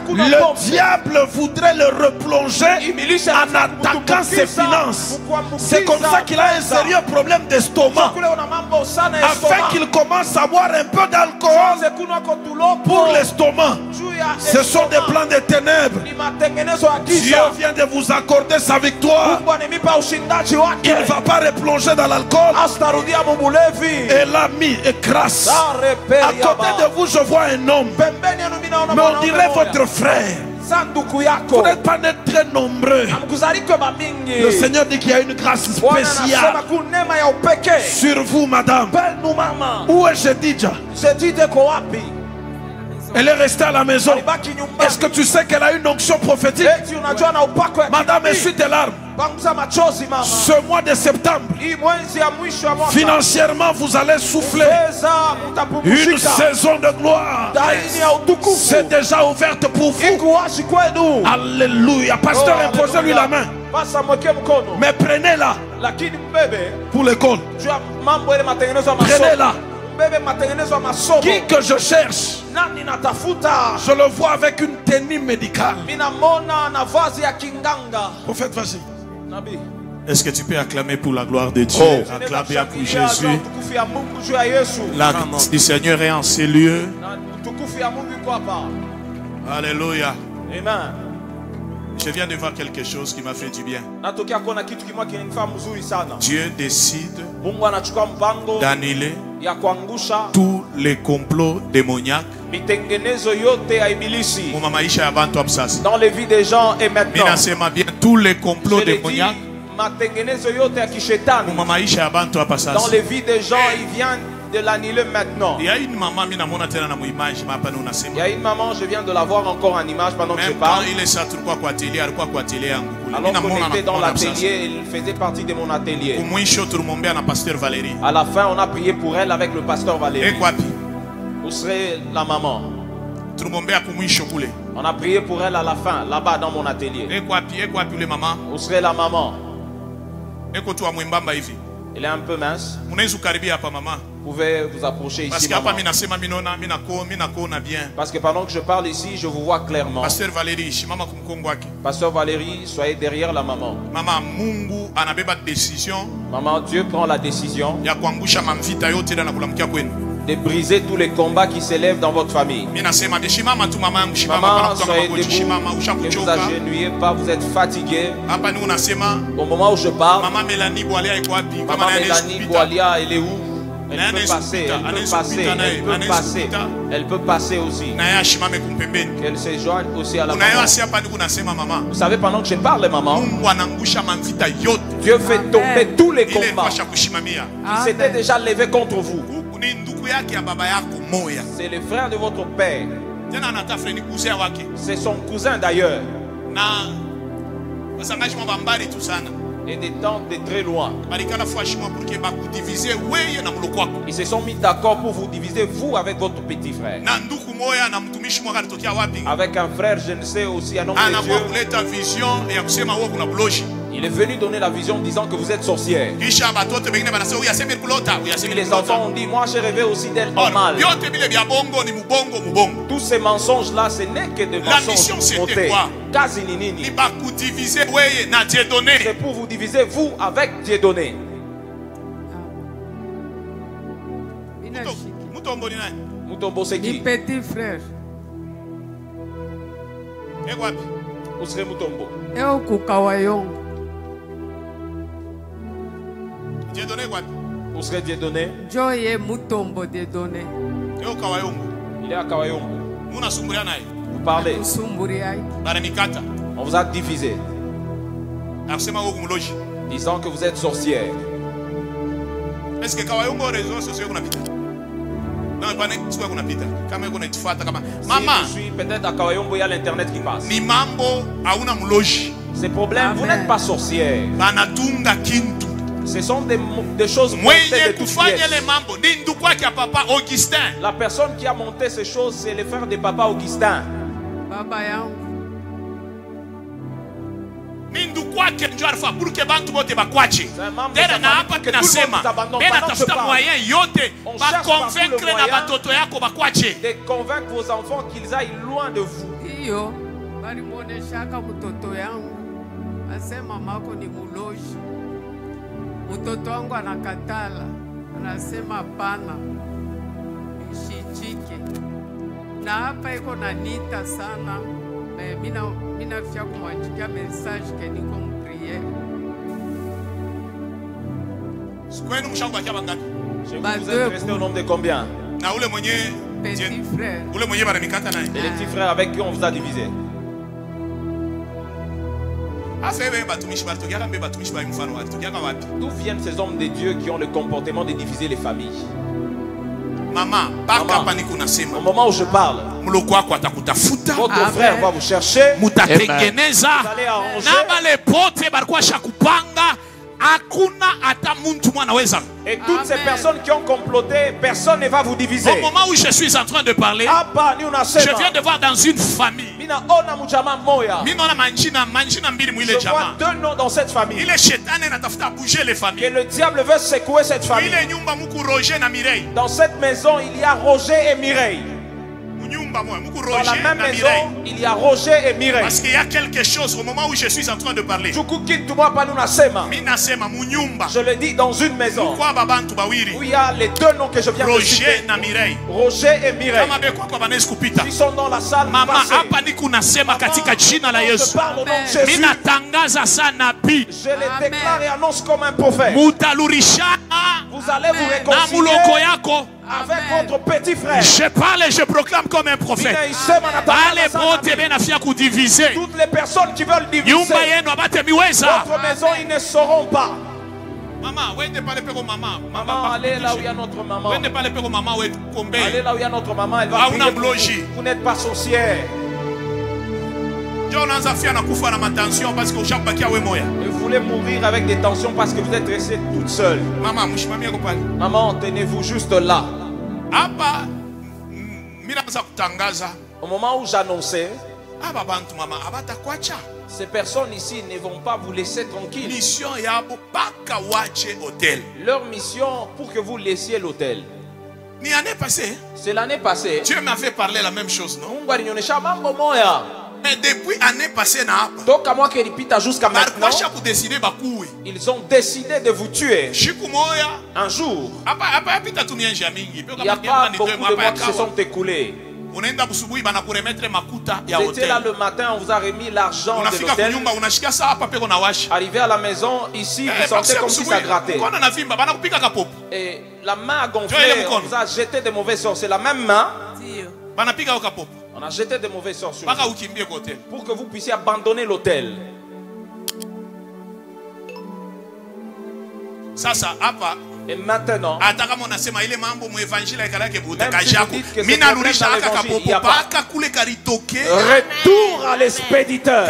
le diable voudrait le replonger en attaquant ses finances. C'est comme ça qu'il a un sérieux problème d'estomac. Afin qu'il commence à boire un peu d'alcool pour l'estomac. Ce sont des plans de ténèbres. Dieu vient de vous accorder sa victoire. Il ne va pas replonger dans l'alcool. Et l'ami est crasse. À côté de vous, je vois un homme. Mais on dirait votre frère. Vous n'êtes pas très nombreux. Le Seigneur dit qu'il y a une grâce spéciale sur vous, madame. Où est Jedidja? Elle est restée à la maison. Est-ce que tu sais qu'elle a une onction prophétique? Madame, essuie tes larmes. Ce mois de septembre, financièrement, vous allez souffler une saison de gloire. C'est déjà ouverte pour vous. Alléluia. Pasteur, imposez-lui la main. Mais prenez-la pour l'école. Prenez-la. Qui que je cherche, je le vois avec une tenue médicale. Prophète, vas-y. Est-ce que tu peux acclamer pour la gloire de Dieu? Acclamer pour Jésus. La grâce du Seigneur est en ces lieux. Alléluia. Amen. Je viens de voir quelque chose qui m'a fait du bien. Dieu décide d'annuler tous les complots démoniaques dans les vies des gens et maintenant. Tous les complots démoniaques dans les vies des gens, il vient de l'annuler maintenant. Il y a une maman, je viens de la voir encore en image pendant que je parle. Alors qu'on était dans l'atelier, il faisait partie de mon atelier. À la fin, on a prié pour elle avec le pasteur Valérie. Où serait la maman? On a prié pour elle à la fin, là-bas dans mon atelier. Où serait la maman? Elle est un peu mince. Vous pouvez vous approcher ici, maman. Parce que pendant que je parle ici, je vous vois clairement. Pasteur Valérie, soyez derrière la maman. Maman, Dieu prend la décision de briser tous les combats qui s'élèvent dans votre famille. Maman, soyez debout, ne vous agenouillez pas, vous êtes fatigué. Au moment où je parle, maman Mélanie Boalia, elle est où? Elle peut passer, elle peut passer, elle peut passer, elle peut passer aussi. Qu'elle se joigne aussi à la maman. Vous savez, pendant que je parle, maman, Dieu fait tomber tous les combats qui s'étaient déjà levés contre vous. C'est le frère de votre père. C'est son cousin d'ailleurs. Et des temps de très loin. Ils se sont mis d'accord pour vous diviser, vous avec votre petit frère. Avec un frère, je ne sais aussi, un homme de Dieu. Il est venu donner la vision disant que vous êtes sorcière. Et les enfants ont dit, moi j'ai rêvé aussi d'elle en mal. Tous ces mensonges là, ce n'est que des mensonges. C'est pour vous diviser vous avec Dieudonné. Mutombo c'est qui? Petit frère. Où serait Mutombo? Où serait Dieudonné? Joye Mutombo Dieudonné. Il est à Kawayongo. Vous parlez. On vous a divisé. Disant que vous êtes sorcière. Est-ce que quand on a raison, c'est ce qu'on a dit? Non, pas ce qu'on a dit. Quand on est fat, maman. Je suis peut-être à Kawayombo, il y a l'internet qui passe. Ni mambo a una mloji. Ces problèmes, vous n'êtes pas sorcière. Banatunga kintu. Ce sont des choses montées de toutes pièces. La personne qui a monté ces choses, c'est le frère de papa Augustin. Baba yangu. De convaincre vos enfants qu'ils aillent loin de vous. Iyo, balimoneshaka mtoto yangu. Asema mako ni muloji. Mtoto wangu anakatala. Anasema pana. Nishichike. Na hapa iko na nita sana. Mina fia kumwandikia message que ni comme prière. Vous êtes resté au nombre de combien? Petit frère. Et les petits frères avec qui on vous a divisé? D'où viennent ces hommes de Dieu qui ont le comportement de diviser les familles? Maman, au moment où je parle, votre frère va vous chercher. Vous allez arranger. Et toutes ces personnes qui ont comploté, personne ne va vous diviser. Au moment où je suis en train de parler, je viens de voir dans une famille. Je vois deux noms dans cette famille. Et le diable veut secouer cette famille. Dans cette maison, il y a Roger et Mireille. Dans la même maison, il y a Roger et Mireille. Parce qu'il y a quelque chose au moment où je suis en train de parler. Je le dis dans une maison où il y a les deux noms que je viens de citer. Roger et Mireille. Ils sont dans la salle. Maman, je parle au nom de Jésus. Je les déclare et annonce comme un prophète. Vous allez vous réconcilier avec votre petit frère. Je parle et je proclame comme un prophète. Toutes les personnes qui veulent diviser votre maison, ils ne sauront pas. Maman, allez là où il y a notre maman. Allez là où il y a notre maman. Elle va prier. Vous n'êtes pas sorcière. Et vous voulez mourir avec des tensions parce que vous êtes restée toute seule. Maman, tenez-vous juste là. Au moment où j'annonçais, ces personnes ici ne vont pas vous laisser tranquille. Leur mission pour que vous laissiez l'hôtel. C'est l'année passée. Dieu m'avait parlé la même chose, non? Mais depuis l'année passée, jusqu'à maintenant, ils ont décidé de vous tuer. Un jour, il n'y a pas beaucoup de mois qui se sont écoulés. C'était là le matin, on vous a remis l'argent de l'hôtel. Arrivé à la maison, ici, vous sentez comme si ça grattait. Et la main a gonflé, on vous a jeté des mauvais sorts. C'est la même main. On a jeté des mauvais sorts sur vous pour que vous puissiez abandonner l'hôtel. Et maintenant, même si vous dites que retour à l'expéditeur.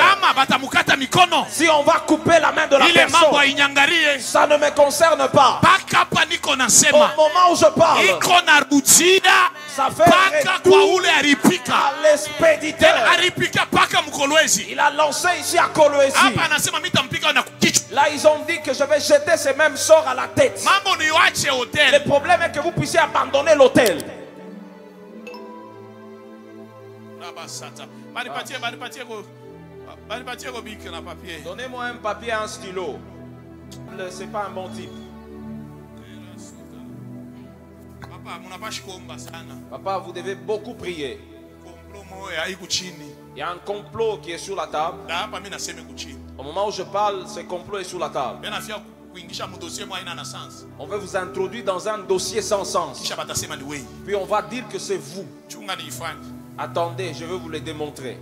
Si on va couper la main de la personne, ça ne me concerne pas. Au moment où je parle, ça fait retour à l'expéditeur. Il a lancé ici à Kolwezi. Là, ils ont dit que je vais jeter ces mêmes sorts à la tête. Le problème est que vous puissiez abandonner l'hôtel. Donnez-moi un papier et un stylo. C'est pas un bon type. Papa, vous devez beaucoup prier. Il y a un complot qui est sur la table. Au moment où je parle, ce complot est sur la table. On veut vous introduire dans un dossier sans sens. Puis on va dire que c'est vous. Attendez, je veux vous le démontrer.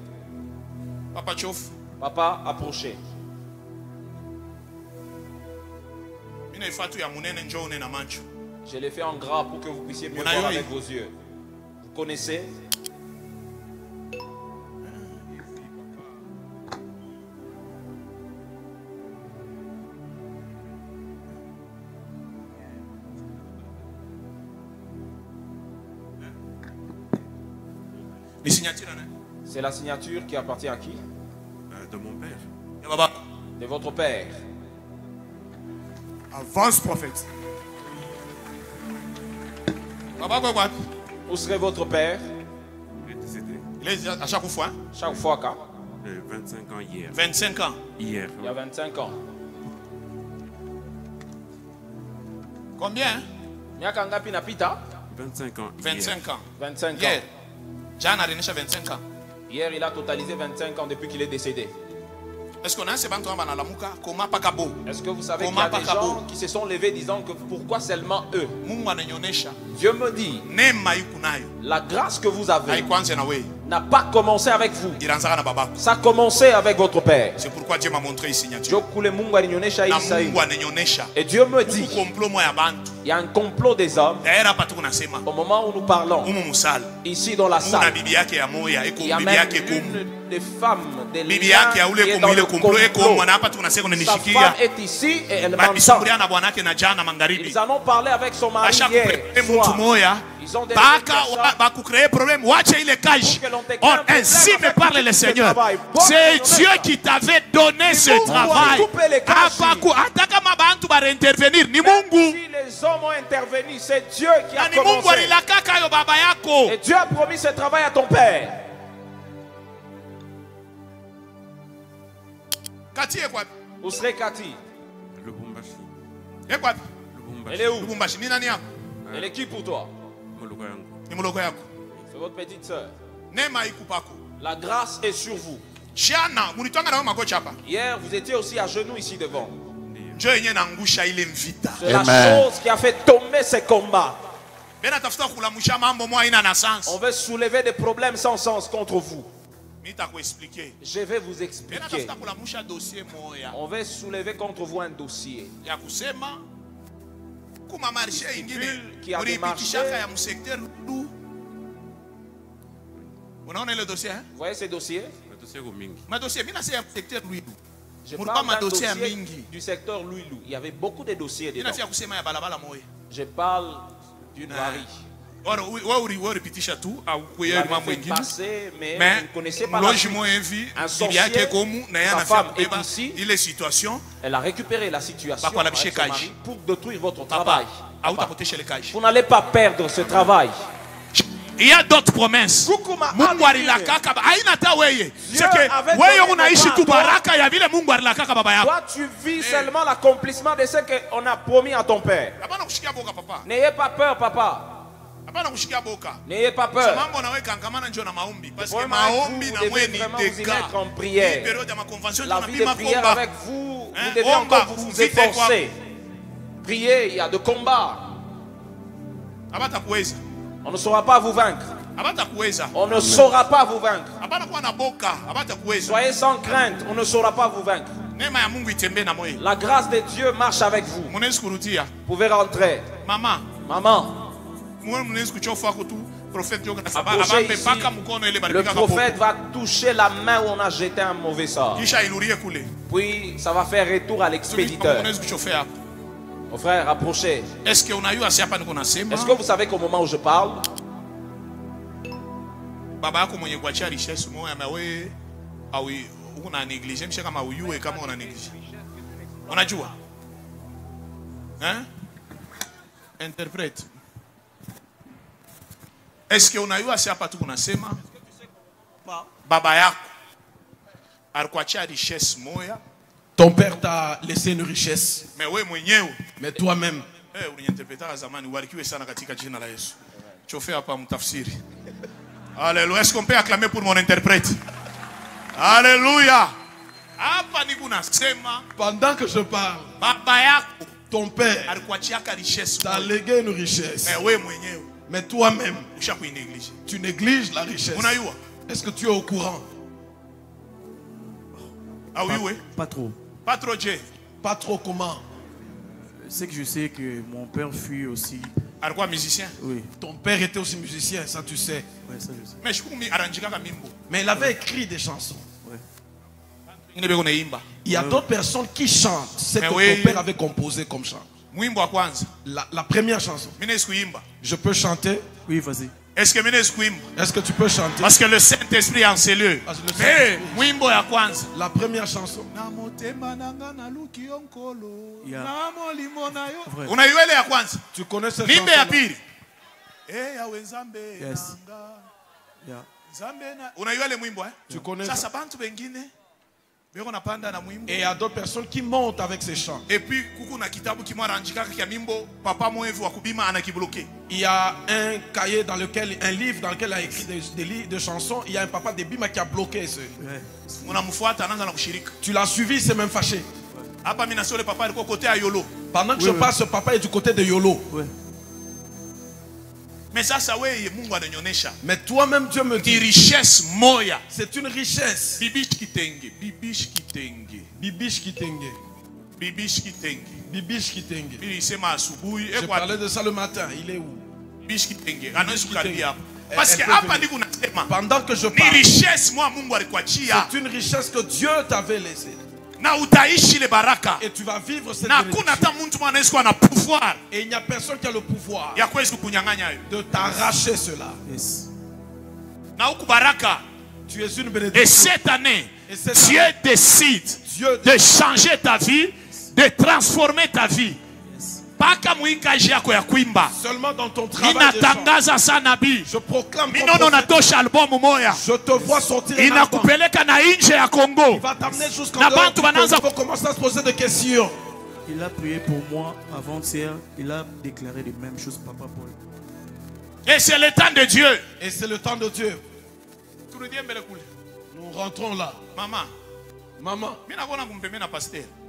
Papa chauffe. Papa, approchez. Je l'ai fait en gras pour que vous puissiez mieux voir avec vos yeux. Vous connaissez? C'est la signature qui appartient à qui? De mon père. De votre père. Avance, prophète. Où serait votre père? Il est décédé. Il est à chaque fois? Chaque fois quand? 25 ans hier. 25 ans? Hier. Il y a 25 ans. Combien? 25 ans. 25 ans. 25 ans. Hier. Jean a 25 ans. Hier, il a totalisé 25 ans depuis qu'il est décédé. Est-ce que vous savez qu'il y a des gens qui se sont levés disant que pourquoi seulement eux? Dieu me dit, la grâce que vous avez n'a pas commencé avec vous. Ça a commencé avec votre père. C'est pourquoi Dieu m'a montré une signature. Et Dieu me dit, il y a un complot des hommes. Au moment où nous parlons, ici dans la salle, il y a même une des femmes, des liens qui est dans le complot. Sa femme est ici et elle m'entend. Ils en ont parlé avec son mari hier soir. Ils ont créer problème. Or, ainsi me parle le Seigneur. C'est Dieu qui t'avait donné ce travail. Si les hommes ont intervenu, c'est Dieu qui a commencé. Et Dieu a promis ce travail à ton père. Où serait Cathy? Elle est où? Elle est qui pour toi? C'est votre petite soeur. La grâce est sur vous. Hier, vous étiez aussi à genoux ici devant. C'est la chose qui a fait tomber ces combats. On veut soulever des problèmes sans sens contre vous. Je vais vous expliquer. On va soulever contre vous un dossier qui a démarché. Vous voyez ces dossiers? Je parle d'un dossier du secteur Louilou. Il y avait beaucoup de dossiers dedans. Je parle d'une varie. Vous l'avez fait passer, mais vous ne connaissez pas la suite. Un sorcier, sa femme est ici. Elle a récupéré la situation avec son mari pour détruire votre travail. Vous n'allez pas perdre ce travail. Il y a d'autres promesses. Toi, tu vis seulement l'accomplissement de ce qu'on a promis à ton père. N'ayez pas peur, papa. N'ayez pas peur. Vous devez vraiment vous y mettre en prière. La vie de prière avec vous, vous devez encore vous efforcer. Prier, il y a de combats. On ne saura pas vous vaincre. On ne saura pas vous vaincre. Soyez sans crainte, on ne saura pas vous vaincre. La grâce de Dieu marche avec vous. Vous pouvez rentrer. Maman. Approchez ici. Le prophète va toucher la main où on a jeté un mauvais sort. Puis ça va faire retour à l'expéditeur. Mon frère, approchez. Est-ce que vous savez qu'au moment où je parle, interprète. Est-ce que unajua si hapa tu kunasema baba yako alikuachia richesse moya? Ton père t'a laissé une richesse. Mais wewe mwenyewe, mais toi-même, uliinterpreta zamani. Ubarikiwe sana katika jina la Yesu. Chofe hapa mtafsiri. Alléluia. Est-ce qu'on peut acclamer pour mon interprète? Alléluia. Hapa ni kunasema pendant que je parle, baba yako, ton père alikuachia richesse, t'a légué une richesse. Mais wewe mwenyewe, Mais toi-même, tu négliges la richesse. Est-ce que tu es au courant? Ah oui, oui. Pas trop. Pas trop, Dieu. Pas trop comment? C'est que je sais que mon père fut aussi. Quoi, musicien? Oui. Ton père était aussi musicien, ça tu sais. Oui, ça je sais. Mais il avait écrit des chansons. Oui. Il y a d'autres personnes qui chantent ce que ton père avait composé comme chant. La première chanson. Je peux chanter? Oui, vas-y. Est-ce que tu peux chanter? Parce que le Saint-Esprit est en cellule. La première chanson. Tu connais cette chanson? Yes. Tu connais ça? Et il y a d'autres personnes qui montent avec ces chants. Et puis, il y a un cahier dans lequel, un livre dans lequel il a écrit des chansons. Il y a un papa de Bima qui a bloqué ce. Tu l'as suivi, il s'est même fâché. Pendant que je passe, ce papa est du côté de Yolo. Ouais. Mais toi-même, Dieu me dit, richesse moya. C'est une richesse. Bibish kitenge. Bibish kitenge. Bibish kitenge. Bibish kitenge. Bibish kitenge. Je parlais de ça le matin. Il est où? Bibish kitenge. Parce que pendant que je parle, richesse, c'est une richesse que Dieu t'avait laissée. Et tu vas vivre cette bénédiction. Et il n'y a personne qui a le pouvoir de t'arracher cela. Yes. Tu es une bénédiction. Et cette année, Dieu décide de changer ta vie, de transformer ta vie. Seulement dans ton travail de chant, je proclame je te vois sortir il va t'amener jusqu'en dehors du Congo. Il faut commencer à se poser des questions. Il a prié pour moi avant-hier. Il a déclaré les mêmes choses, Papa Paul. Et c'est le temps de Dieu. Et c'est le temps de Dieu. Nous rentrons là. Maman.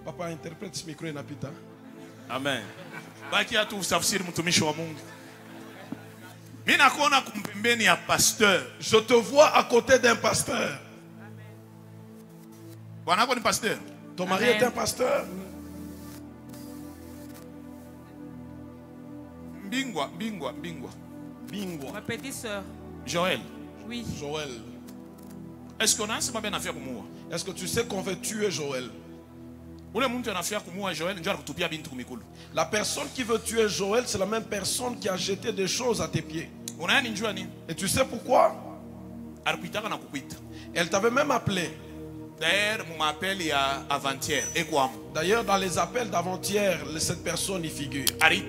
Papa interprète ce micro et napita. Amen. Je te vois à côté d'un pasteur. Ton mari est un pasteur. Bingwa. Ma petite soeur. Joël. Oui. Joël. Est-ce qu'on a assez bien affaire pour moi? Est-ce que tu sais qu'on veut tuer Joël? La personne qui veut tuer Joël, c'est la même personne qui a jeté des choses à tes pieds. Et tu sais pourquoi? Elle t'avait même appelé. D'ailleurs, dans les appels d'avant-hier, cette personne y figure. Elle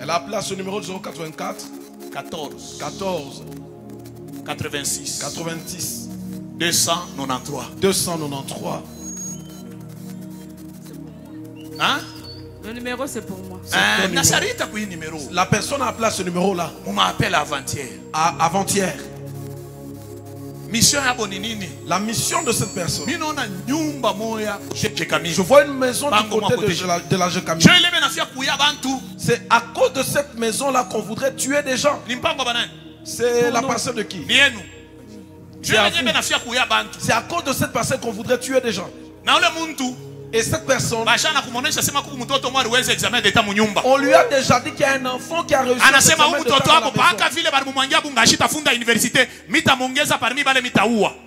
a appelé à ce numéro 084 14 86 293. Hein? Le numéro c'est pour moi. La personne a appelé à ce numéro-là. On m'a appelé avant-hier. Avant-hier. Mission. La mission de cette personne. Je vois une maison du côté de la Jekami. C'est à cause de cette maison-là qu'on voudrait tuer des gens. C'est la parcelle de qui? C'est à cause de cette parcelle qu'on voudrait tuer des gens. Et cette personne, on lui a déjà dit qu'il y a un enfant qui a réussi à se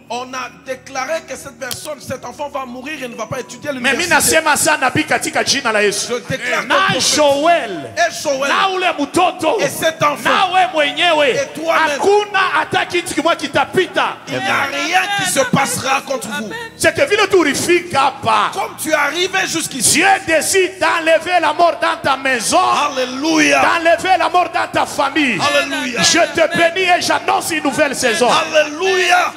on a déclaré que cette personne, cet enfant va mourir et ne va pas étudier l'université. Je déclare que Joël et cet enfant et toi-même, il n'y a rien qui se passera contre vous. Comme tu es arrivé jusqu'ici, Dieu décide d'enlever la mort dans ta maison. Alléluia. D'enlever la mort dans ta famille. Alléluia. Je te bénis et j'annonce une nouvelle saison. Alléluia.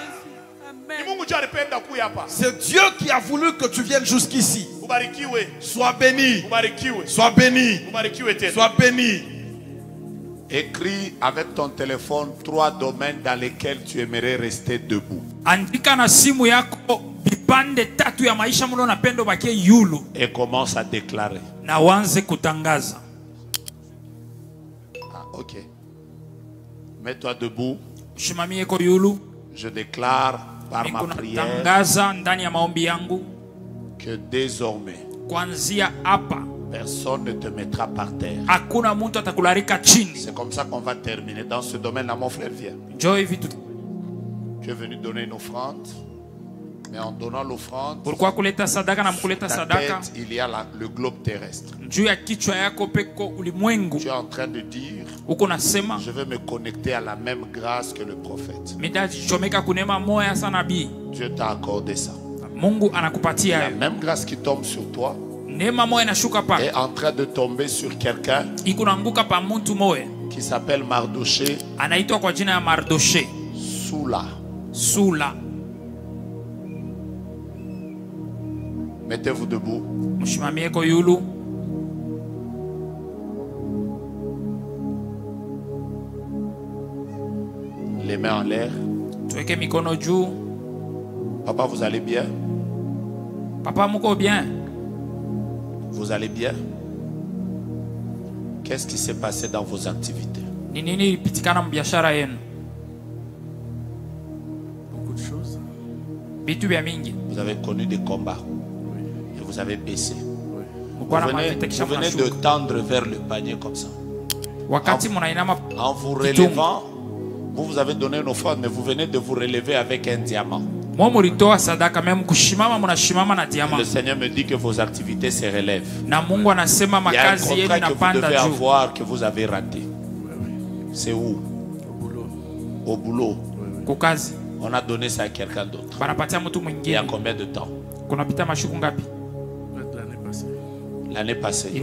C'est Dieu qui a voulu que tu viennes jusqu'ici. Sois béni. Sois béni. Sois béni. Écris avec ton téléphone 3 domaines dans lesquels tu aimerais rester debout. Et commence à déclarer. Ok. Mets-toi debout. Je déclare par ma prière que désormais personne ne te mettra par terre. C'est comme ça qu'on va terminer dans ce domaine-là. Mon frère, viens. Tu es venu donner une offrande. Mais en donnant l'offrande, il y a le globe terrestre. Tu es en train de dire, je vais me connecter à la même grâce que le prophète. Dieu t'a accordé ça. La même grâce qui tombe sur toi est en train de tomber sur quelqu'un qui s'appelle Mardoché. Soula. Mettez-vous debout. Les mains en l'air. Papa, vous allez bien? Papa, muko bien? Vous allez bien? Qu'est-ce qui s'est passé dans vos activités? Beaucoup de choses. Vous avez connu des combats. Et vous avez baissé. Vous venez de tendre vers le panier comme ça. En vous relevant, vous avez donné une offrande, mais vous venez de vous relever avec un diamant. Le Seigneur me dit que vos activités se relèvent. Il y a un contrat que vous devez avoir que vous avez raté. C'est où? Au boulot. On a donné ça à quelqu'un d'autre. Il y a combien de temps? L'année passée.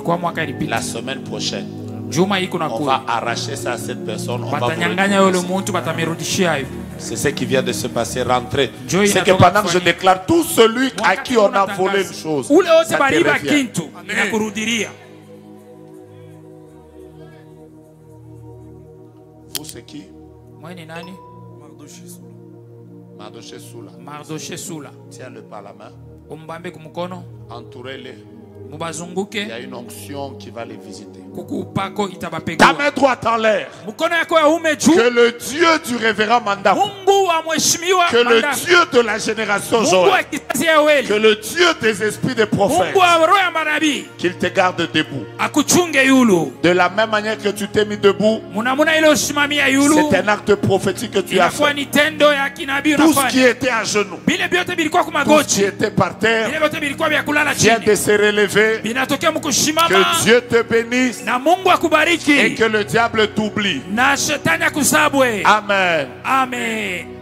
La semaine prochaine. On va arracher ça à cette personne. C'est ce qui vient de se passer. Rentrez. C'est que pendant que je déclare tout celui à qui on a volé une chose, ça te revient. Vous c'est qui? Mardoché Soula. Tiens-le par la main. Entourez-les. Il y a une onction qui va les visiter. Ta main droite en l'air. Que le Dieu du révérend Manda, que le Dieu de la génération Joël, que le Dieu des esprits des prophètes, qu'il te garde debout. De la même manière que tu t'es mis debout, c'est un acte prophétique que tu as fait. Tout ce qui était à genoux, tout ce qui était par terre, vient de se relever. Que Dieu te bénisse et que le diable t'oublie. Amen. Amen.